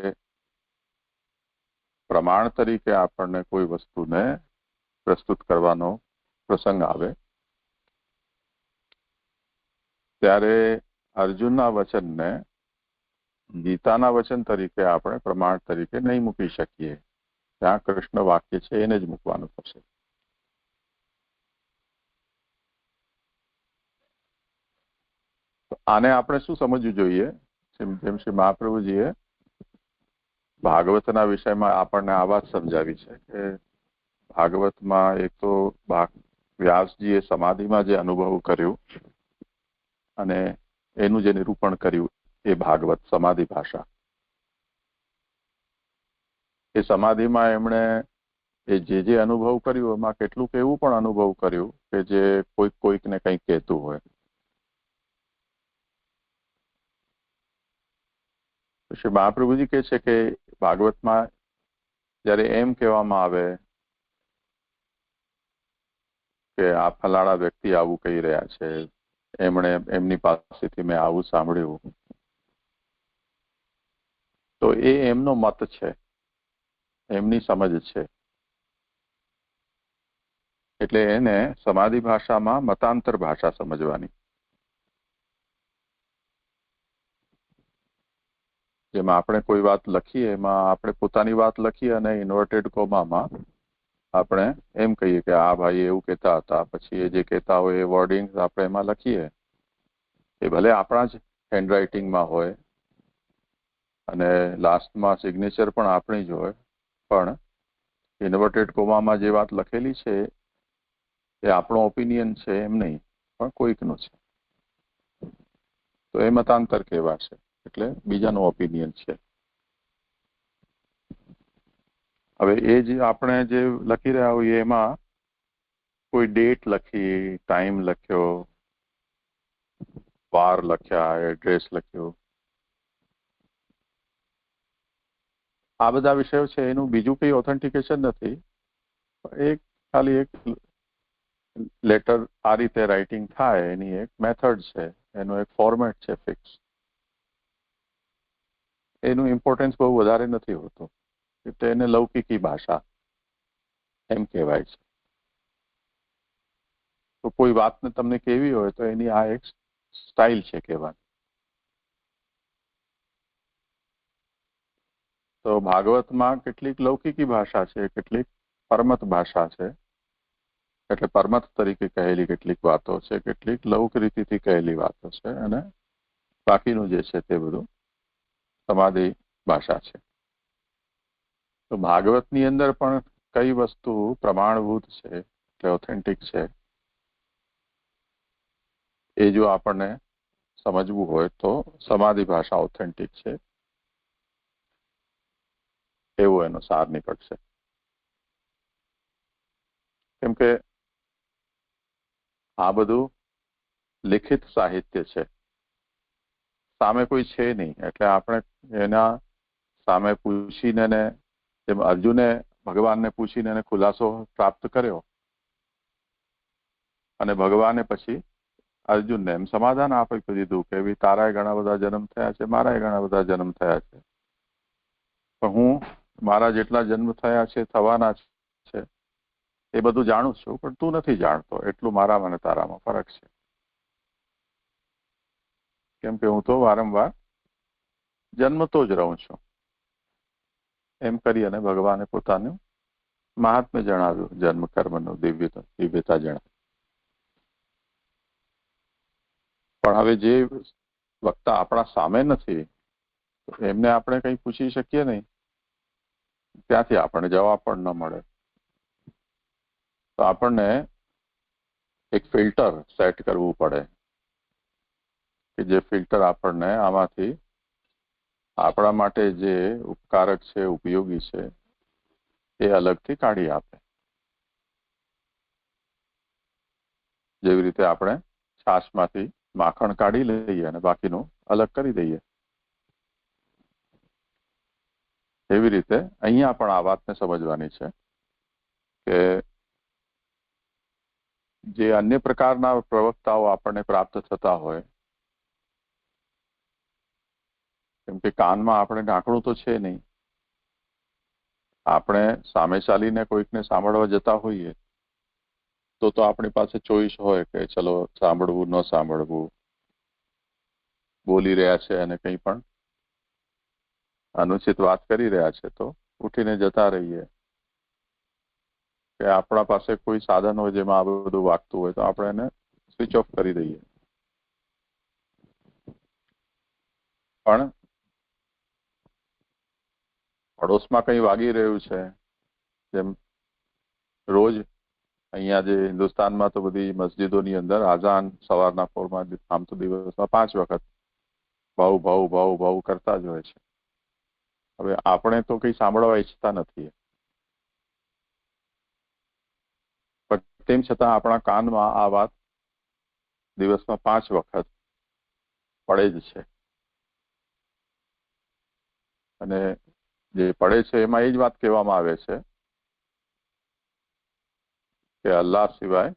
Speaker 1: પ્રમાણ તરીકે આપણને કોઈ વસ્તુને પ્રસ્તુત કરવાનો પ્રસંગ આવે ત્યારે અર્જુનના વચનને ગીતાના વચન તરીકે આપણે પ્રમાણ તરીકે નહીં મૂકી શકીએ. ત્યાં કૃષ્ણ વાક્ય છે એને જ મૂકવાનું થશે. આને આપણે શું સમજવું જોઈએ? જેમ શ્રી મહાપ્રભુજીએ ભાગવતના વિષયમાં આપણને આ વાત સમજાવી છે કે ભાગવતમાં એક તો વ્યાસજીએ સમાધિમાં જે અનુભવ કર્યું અને એનું જે નિરૂપણ કર્યું એ ભાગવત સમાધિ ભાષા. એ સમાધિમાં એમણે એ જે અનુભવ કર્યું એમાં કેટલુંક એવું પણ અનુભવ કર્યું કે જે કોઈકને કંઈક કહેતું હોય. શ્રી મહાપ્રભુજી કહે છે કે ભાગવતમાં જયારે એમ કહેવામાં આવે કે આ ફલાણા વ્યક્તિ આવું કહી રહ્યા છે, એમની પાસેથી મેં આવું સાંભળ્યું, તો એ એમનો મત છે, એમની સમજ છે. એટલે એને સમાધિ ભાષામાં મતાંતર ભાષા સમજવાની. જેમાં આપણે કોઈ વાત લખીએ એમાં આપણે પોતાની વાત લખીએ અને ઇન્વર્ટેડ કોમામાં આપણે એમ કહીએ કે આ ભાઈ એવું કહેતા હતા, પછી એ જે કહેતા હોય એ વર્ડિંગ આપણે એમાં લખીએ. એ ભલે આપણા જ હેન્ડરાઇટિંગમાં હોય અને લાસ્ટમાં સિગ્નેચર પણ આપણી જ હોય, પણ ઇન્વર્ટેડ કોમામાં જે વાત લખેલી છે એ આપણો ઓપિનિયન છે એમ નહીં, પણ કોઈકનું છે. તો એ મતાંતર કહેવાશે, એટલે બીજાનો ઓપિનિયન છે. હવે એ જે આપણે જે લખી રહ્યા હોઈએ એમાં કોઈ ડેટ લખી, ટાઈમ લખ્યો, વાર લખ્યા, એડ્રેસ લખ્યો, આ બધા વિષયો છે. એનું બીજું કંઈ ઓથેન્ટિકેશન નથી. એક ખાલી એક લેટર આ રીતે રાઇટિંગ થાય એની એક મેથડ છે, એનું એક ફોર્મેટ છે ફિક્સ. એનું ઇમ્પોર્ટન્સ બહુ વધારે નથી હોતું. એટલે એને લૌકિકી ભાષા એમ કહેવાય છે. તો કોઈ વાતને તમને કેવી હોય તો એની આ એક સ્ટાઇલ છે કહેવાની. તો ભાગવતમાં કેટલીક લૌકિકી ભાષા છે, કેટલીક પરમત ભાષા છે. એટલે પરમત તરીકે કહેલી કેટલીક વાતો છે, કેટલીક લૌક રીતિથી કહેલી વાતો છે, અને બાકીનું જે છે તે બધું સમાધિ ભાષા છે. તો ભાગવતની અંદર પણ કઈ વસ્તુ પ્રમાણભૂત છે, એટલે ઓથેન્ટિક છે, એ જો આપણને સમજવું હોય તો સમાધિ ભાષા ઓથેન્ટિક છે એવો એનો સાર નીકળશે. કેમ કે આ બધું લિખિત સાહિત્ય છે, સામે કોઈ છે નહીં. એટલે આપણે એના સામે પૂછીને, જેમ અર્જુને ભગવાનને પૂછીને એને ખુલાસો પ્રાપ્ત કર્યો, અને ભગવાને પછી અર્જુનને એમ સમાધાન આપી દીધું કે ભાઈ તારાએ ઘણા બધા જન્મ થયા છે, મારાએ ઘણા બધા જન્મ થયા છે, પણ હું મારા જેટલા જન્મ થયા છે, થવાના છે, એ બધું જાણું છું, પણ તું નથી જાણતો. એટલું મારામાં અને તારામાં ફરક છે. કેમ કે હું તો વારંવાર જન્મતો જ રહું છું. એમ કરી અને ભગવાને પોતાનું મહાત્મ્ય જણાવ્યું, જન્મ કર્મનું દિવ્યતા જણાવી. પણ હવે જે વક્તા આપણા સામે નથી, એમને આપણે કંઈ પૂછી શકીએ નહીં, ત્યાંથી આપણને જવાબ પણ ન મળે. તો આપણને એક ફિલ્ટર સેટ કરવું પડે કે જે ફિલ્ટર આપણને આમાંથી આપણા માટે જે ઉપકારક છે, ઉપયોગી છે, એ અલગથી કાઢી આપે. જેવી રીતે આપણે છાશમાંથી માખણ કાઢી લઈએ અને બાકીનું અલગ કરી દઈએ, એવી રીતે અહીંયા પણ આ વાતને સમજવાની છે કે જે અન્ય પ્રકારના પ્રવક્તાઓ આપણને પ્રાપ્ત થતા હોય, કેમ કે કાનમાં આપણે ઢાંકણું તો છે નહીં. આપણે સામે ચાલીને કોઈકને સાંભળવા જતા હોઈએ તો આપણી પાસે ચોઈસ હોય કે ચલો સાંભળવું ન સાંભળવું, બોલી રહ્યા છે અને કંઈ પણ અનુચિત વાત કરી રહ્યા છે તો ઉઠીને જતા રહીએ, કે આપણા પાસે કોઈ સાધન હોય જેમાં આ બધું વાગતું હોય તો આપણે એને સ્વિચ ઓફ કરી દઈએ. પણ પડોશમાં કંઈ વાગી રહ્યું છે, જેમ રોજ અહીંયા જે હિન્દુસ્તાનમાં તો બધી મસ્જિદોની અંદર આઝાન સવારના પોરમાં આમ તો દિવસમાં 5 વખત ભાવ ભાવ ભાવ ભાવ કરતા જ હોય છે. હવે આપણે તો કંઈ સાંભળવા ઈચ્છતા નથી, પણ તેમ છતાં આપણા કાનમાં આ વાત દિવસમાં 5 વખત પડે જ છે. અને જે પડે છે એમાં એ જ વાત કહેવામાં આવે છે કે અલ્લાહ સિવાય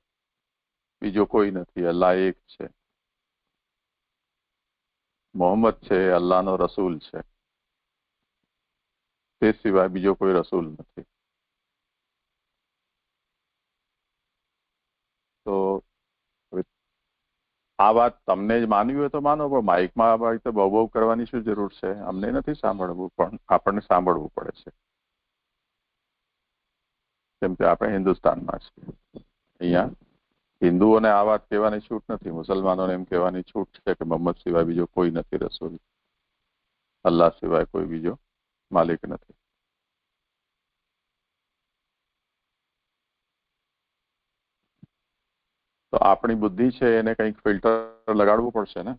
Speaker 1: બીજો કોઈ નથી, અલ્લાહ એક છે, મોહમ્મદ છે અલ્લાહનો રસૂલ છે, તે સિવાય બીજો કોઈ રસૂલ નથી. તો આ વાત તમને જ માનવી હોય તો માનો, પણ માઇકમાં આ રીતે બહુ બહુ કરવાની શું જરૂર છે? અમને નથી સાંભળવું, પણ આપણને સાંભળવું પડે છે, કેમ કે આપણે હિન્દુસ્તાનમાં છીએ. અહીંયા હિન્દુઓને આ વાત કહેવાની છૂટ નથી, મુસલમાનોને એમ કહેવાની છૂટ છે કે મોહમ્મદ સિવાય બીજો કોઈ નથી રસૂલ, અલ્લાહ સિવાય કોઈ બીજો માલિક નથી. તો આપણી બુદ્ધિ છે એને કંઈક ફિલ્ટર લગાડવું પડશે ને,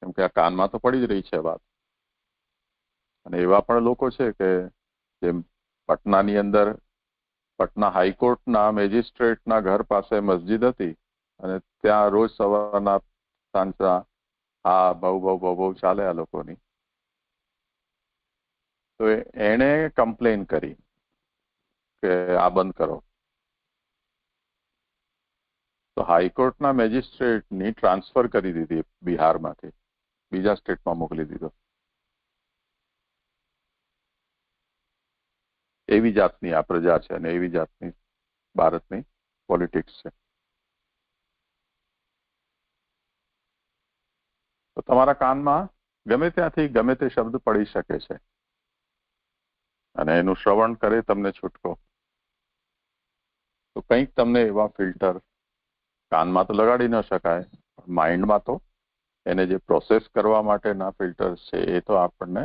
Speaker 1: કેમ કે આ કાનમાં તો પડી જ રહી છે વાત. અને એવા પણ લોકો છે કે જેમ પટનાની અંદર પટના હાઈકોર્ટના મેજિસ્ટ્રેટના ઘર પાસે મસ્જિદ હતી અને ત્યાં રોજ સવારના સાંજના આ બહુ ચાલે આ લોકોની. તો એણે કમ્પ્લેન કરી કે આ બંધ કરો. તો હાઈકોર્ટના મેજિસ્ટ્રેટની ટ્રાન્સફર કરી દીધી બિહારમાંથી, બીજા સ્ટેટમાં મોકલી દીધો. એવી જાતની આ પ્રજા છે અને એવી જાતની ભારતની પોલિટિક્સ છે. તો તમારા કાનમાં ગમે ત્યાંથી ગમે તે શબ્દ પડી શકે છે અને એનું શ્રવણ કરે તમને છૂટકો, તો કંઈક તમને એવા ફિલ્ટર કાનમાં તો લગાડી ન શકાય, માઇન્ડમાં તો એને જે પ્રોસેસ કરવા માટેના ફિલ્ટર્સ છે એ તો આપણને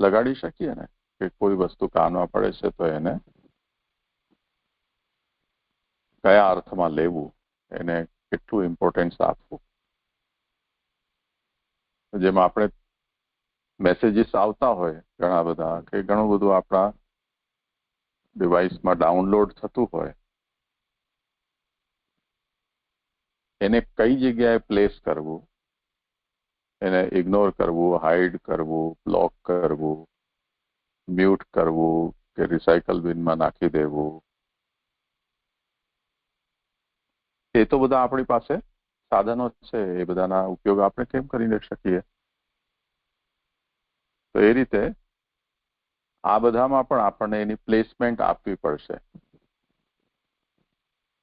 Speaker 1: લગાડી શકીએ ને, કે કોઈ વસ્તુ કાનમાં પડે છે તો એને કયા અર્થમાં લેવું, એને કેટલું ઇમ્પોર્ટન્સ આપવું. જેમાં આપણે મેસેજીસ આવતા હોય ઘણા બધા, કે ઘણું બધું આપણા ડિવાઇસમાં ડાઉનલોડ થતું હોય, એને કઈ જગ્યાએ પ્લેસ કરવું, એને ઇગ્નોર કરવું, હાઇડ કરવું, બ્લોક કરવું, મ્યુટ કરવું કે રિસાયકલ બિનમાં નાખી દેવું, એ તો બધા આપણી પાસે સાધનો છે. એ બધાના ઉપયોગ આપણે કેમ કરી શકીએ? તો એ રીતે આ બધામાં પણ આપણને એની પ્લેસમેન્ટ આપવી પડશે.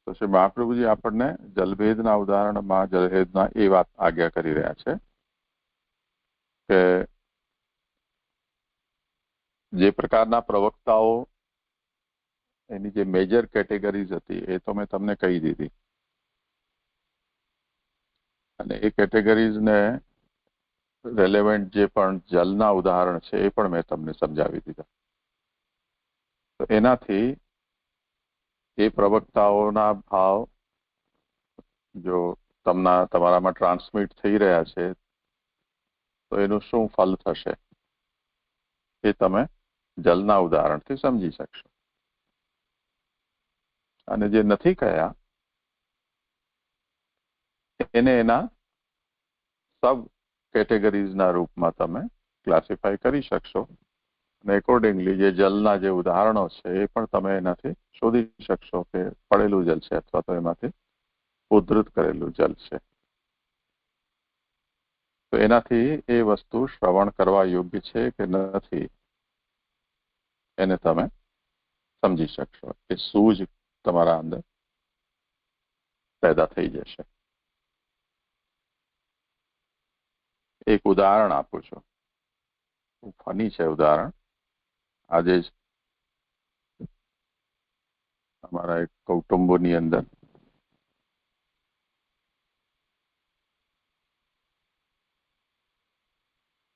Speaker 1: તો શ્રી મહાપ્રભુજી આપણને જલભેદના ઉદાહરણમાં જલભેદના એ વાત આજ્ઞા કરી રહ્યા છે કે જે પ્રકારના પ્રવક્તાઓ, એની જે મેજર કેટેગરીઝ હતી એ તો મેં તમને કહી દીધી, અને એ કેટેગરીઝને રેલેવન્ટ જે પણ જલના ઉદાહરણ છે એ પણ મેં તમને સમજાવી દીધા. તો એનાથી એ પ્રવક્તાઓના ભાવ જો તમારામાં ટ્રાન્સમિટ થઈ રહ્યા છે તો એનું શું ફલ થશે એ તમે જલના ઉદાહરણથી સમજી શકશો. અને જે નથી કહ્યા એને એના સબ કેટેગરીઝના રૂપમાં તમે ક્લાસિફાય કરી શકશો, અને એકોર્ડિંગલી જે જલના જે ઉદાહરણો છે એ પણ તમે એનાથી શોધી શકશો કે પડેલું જલ છે અથવા તો એમાંથી ઉદ્ધૃત કરેલું જલ છે. તો એનાથી એ વસ્તુ શ્રવણ કરવા યોગ્ય છે કે નથી એને તમે સમજી શકશો. એ સૂઝ તમારા અંદર પેદા થઈ જશે. એક ઉદાહરણ આપું છું, ફની છે ઉદાહરણ. આજે જ અમારા એક કુટુંબોની અંદર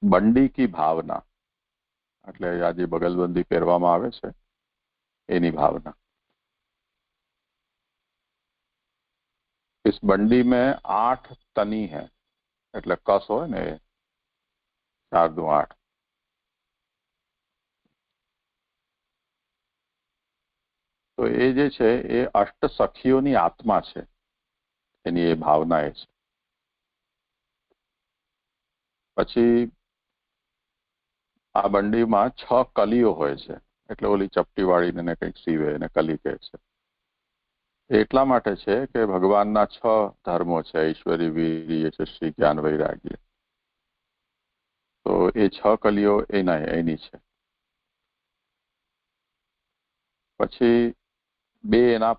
Speaker 1: બંડી કી ભાવના, એટલે આજે બગલબંધી પહેરવામાં આવે છે એની भावना. इस बंडी में 8 तनी है, એટલે કસ હોય ને 4 દુ 8. તો એ જે છે એ અષ્ટ સખીઓની આત્મા છે, એની એ ભાવના એ છે. પછી આ બંડીમાં 6 કલીઓ હોય છે, એટલે ઓલી ચપટી વાળીને કંઈક સીવે એને કલી કહે છે. એટલા માટે છે કે ભગવાનના 6 ધર્મો છે, ઈશ્વરી, વીર્ય, શ્રી, જ્ઞાન, વૈરાગ્ય. તો એ 6 કલીઓ એની છે. પછી 2 એના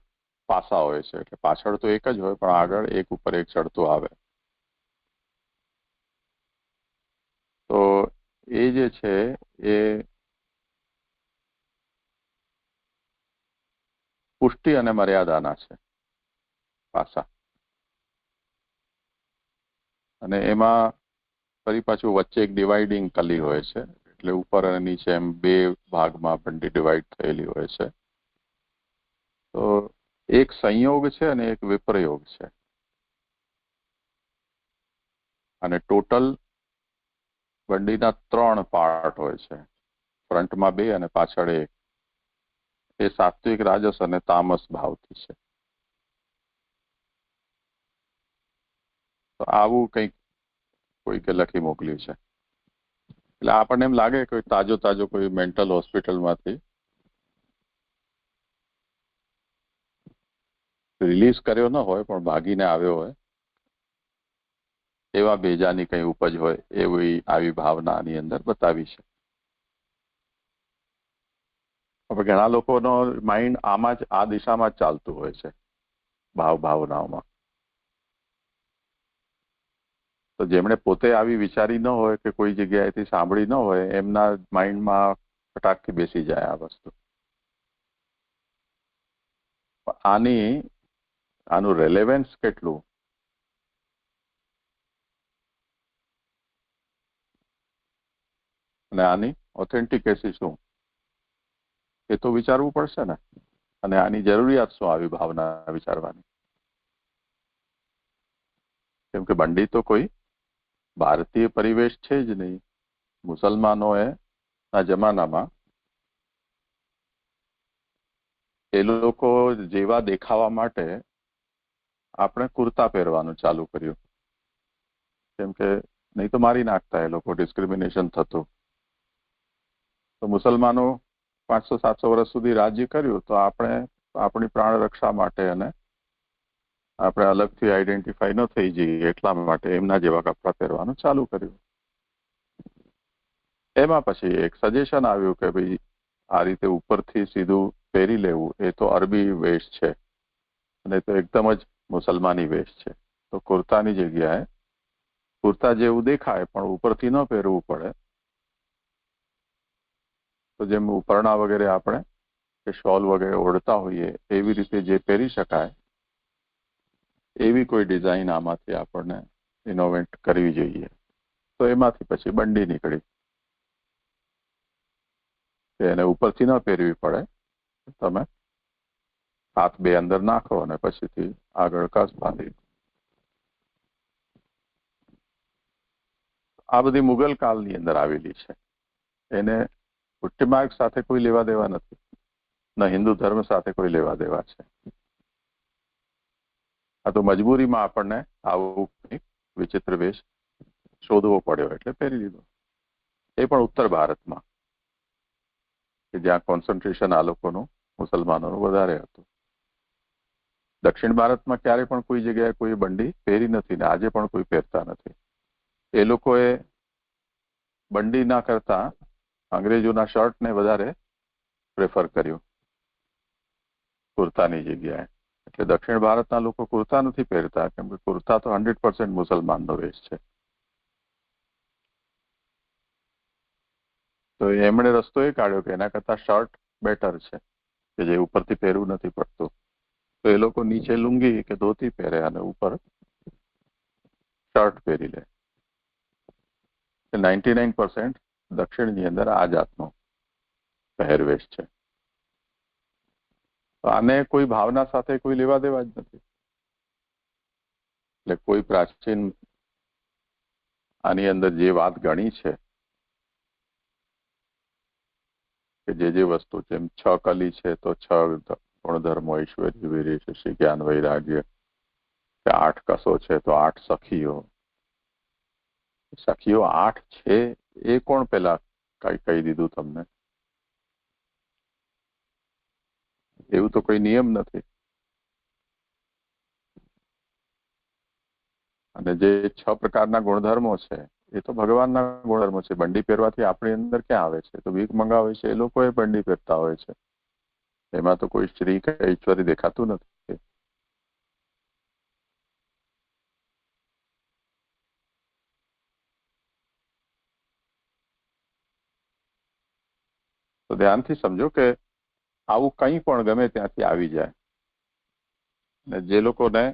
Speaker 1: પાસા હોય છે, એટલે પાછળ તો એક જ હોય પણ આગળ એક ઉપર એક ચડતું આવે. તો એ જે છે એ પુષ્ટિ અને મર્યાદાના છે પાસા. અને એમાં ફરી પાછું વચ્ચે એક ડિવાઇડિંગ કલી હોય છે, એટલે ઉપર અને નીચે એમ 2 ભાગમાં બંડી ડિવાઈડ થયેલી હોય છે. તો એક સંયોગ છે અને એક વિપ્રયોગ છે, અને ટોટલ બંડીના 3 પાર્ટ હોય છે, ફ્રન્ટમાં 2 અને પાછળ 1. એ સાત્વિક, રાજસ અને તામસ ભાવથી છે. તો આવું કંઈક કોઈકે લખી મોકલ્યું છે. એટલે આપણને એમ લાગે કે તાજો કોઈ મેન્ટલ હોસ્પિટલમાંથી રિલીઝ કર્યો ન હોય પણ ભાગીને આવ્યો હોય એવા બેજાની કઈ ઉપજ હોય એવી આવી ભાવના આની અંદર બતાવી છે. હવે ઘણા લોકોનો માઇન્ડ આમાં જ આ દિશામાં જ ચાલતું હોય છે, ભાવનાઓમાં. તો જેમણે પોતે આવી વિચારી ન હોય કે કોઈ જગ્યાએથી સાંભળી ન હોય એમના માઇન્ડમાં ફટાકથી બેસી જાય આ વસ્તુ. આનું રેલેવન્સ કેટલું, અને આની ઓથેન્ટિકેસી શું, એ તો વિચારવું પડશે ને. અને આની જરૂરિયાત શું આવી ભાવના વિચારવાની? કેમ કે બંડી તો કોઈ ભારતીય પરિવેશ છે જ નહીં. મુસલમાનોએ ના જમાનામાં એ લોકો જેવા દેખાવા માટે આપણે કુર્તા પહેરવાનું ચાલુ કર્યું, કેમ કે નહીં તો મારી નાખતા એ લોકો, ડિસ્ક્રિમિનેશન થતું. તો મુસલમાનો 500-700 વર્ષ સુધી રાજ્ય કર્યું, તો આપણે આપણી પ્રાણ રક્ષા માટે અને આપણે અલગથી આઈડેન્ટિફાઈ ન થઈ જઈએ એટલા માટે એમના જેવા કપડાં પહેરવાનું ચાલુ કર્યું. એમાં પછી એક સજેશન આવ્યું કે ભાઈ આ રીતે ઉપરથી સીધું પહેરી લેવું એ તો અરબી વેશ છે અને તો એકદમ જ મુસલમાની વેશ છે. તો કુર્તાની જગ્યાએ કુર્તા જેવું દેખાય પણ ઉપરથી ન પહેરવું પડે, તો જેમ ઉપરણા વગેરે આપણે કે શોલ વગેરે ઓઢતા હોઈએ એવી રીતે જે પહેરી શકાય એવી કોઈ ડિઝાઇન આમાંથી આપણને ઇનોવેટ કરવી જોઈએ. તો એમાંથી પછી બંડી નીકળી કે એને ઉપરથી ન પહેરવી પડે, તમે હાથ બે અંદર નાખો અને પછીથી આગળ કસ બાંધી. આ બધી મુગલ કાળની અંદર આવેલી છે. એને પુટ્ટીમાર્ગ સાથે કોઈ લેવા દેવા નથી, ન હિન્દુ ધર્મ સાથે કોઈ લેવા દેવા છે. આ તો મજબૂરીમાં આપણને આવું વિચિત્ર વેશ શોધવો પડ્યો એટલે પહેરી લીધો. એ પણ ઉત્તર ભારતમાં કે જ્યાં કોન્સન્ટ્રેશન આ લોકોનું મુસલમાનોનું વધારે હતું. દક્ષિણ ભારતમાં ક્યારે પણ કોઈ જગ્યાએ કોઈ બંડી પહેરી નથી ને આજે પણ કોઈ પહેરતા નથી. એ લોકોએ બંડી ના કરતા અંગ્રેજોના શર્ટને વધારે પ્રેફર કર્યું કુર્તાની જગ્યાએ. એટલે દક્ષિણ ભારતના લોકો કુર્તા નથી પહેરતા, કેમ કે કુર્તા તો 100% મુસલમાનનો વેશ છે. તો એમણે રસ્તો એ કાઢ્યો કે એના કરતા શર્ટ બેટર છે કે જે ઉપરથી પહેરવું નથી પડતું. તો એ લોકો નીચે લુંગી કે ધોતી પહેરે અને ઉપર શર્ટ પહેરી લે. 99% દક્ષિણની અંદર આ જાતનો પહેરવેશ છે. આને કોઈ ભાવના સાથે કોઈ લેવા દેવા જ નથી. એટલે કોઈ પ્રાચીન આની અંદર જે વાત ગણી છે કે જે વસ્તુ જેમ 6 કલી છે તો 6 ગુણધર્મો, ઐશ્વર્ય, વીર્ય, શશિ, જ્ઞાન, વૈરાગ્ય, 8 કસો છે તો 8 સખીઓ. સખીઓ 8 છે એ કોણ પેલા કહી દીધું તમને? એવું તો કોઈ નિયમ નથી. અને જે 6 પ્રકારના ગુણધર્મો છે એ તો ભગવાનના ગુણધર્મો છે. બંડી પહેરવાથી આપણી અંદર ક્યાં આવે છે? તો ભીખ મંગાવે છે એ લોકોએ બંડી પહેરતા હોય છે. એમાં તો કોઈ શ્રી કે ઐશ્વર્ય દેખાતું નથી. તો ધ્યાનથી સમજો કે આવું કંઈ પણ ગમે ત્યાંથી આવી જાય. ને જે લોકોને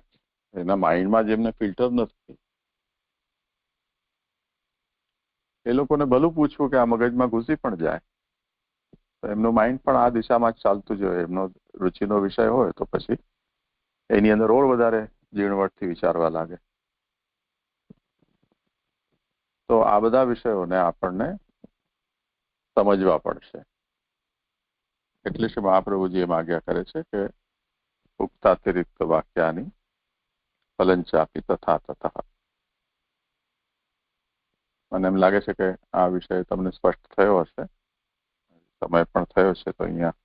Speaker 1: એના માઇન્ડમાં જેમને ફિલ્ટર નથી એ લોકોને ભલું પૂછવું કે આ મગજમાં ઘૂસી પણ જાય તો એમનું માઇન્ડ પણ આ દિશામાં જ ચાલતું જ હોય. એમનો રુચિનો વિષય હોય તો પછી એની અંદર ઓર વધારે ઝીણવટથી વિચારવા લાગે. તો આ બધા વિષયોને આપણને સમજવા પડશે. એટલે જ મહાપ્રભુજી એમ આજ્ઞા કરે છે કે ઉક્તાતિરિક્ત વાક્યાની ફલંચાપી તથા તથા. મને એમ લાગે છે કે આ વિષય તમને સ્પષ્ટ થયો હશે, સમય પણ થયો છે, તો અહીંયા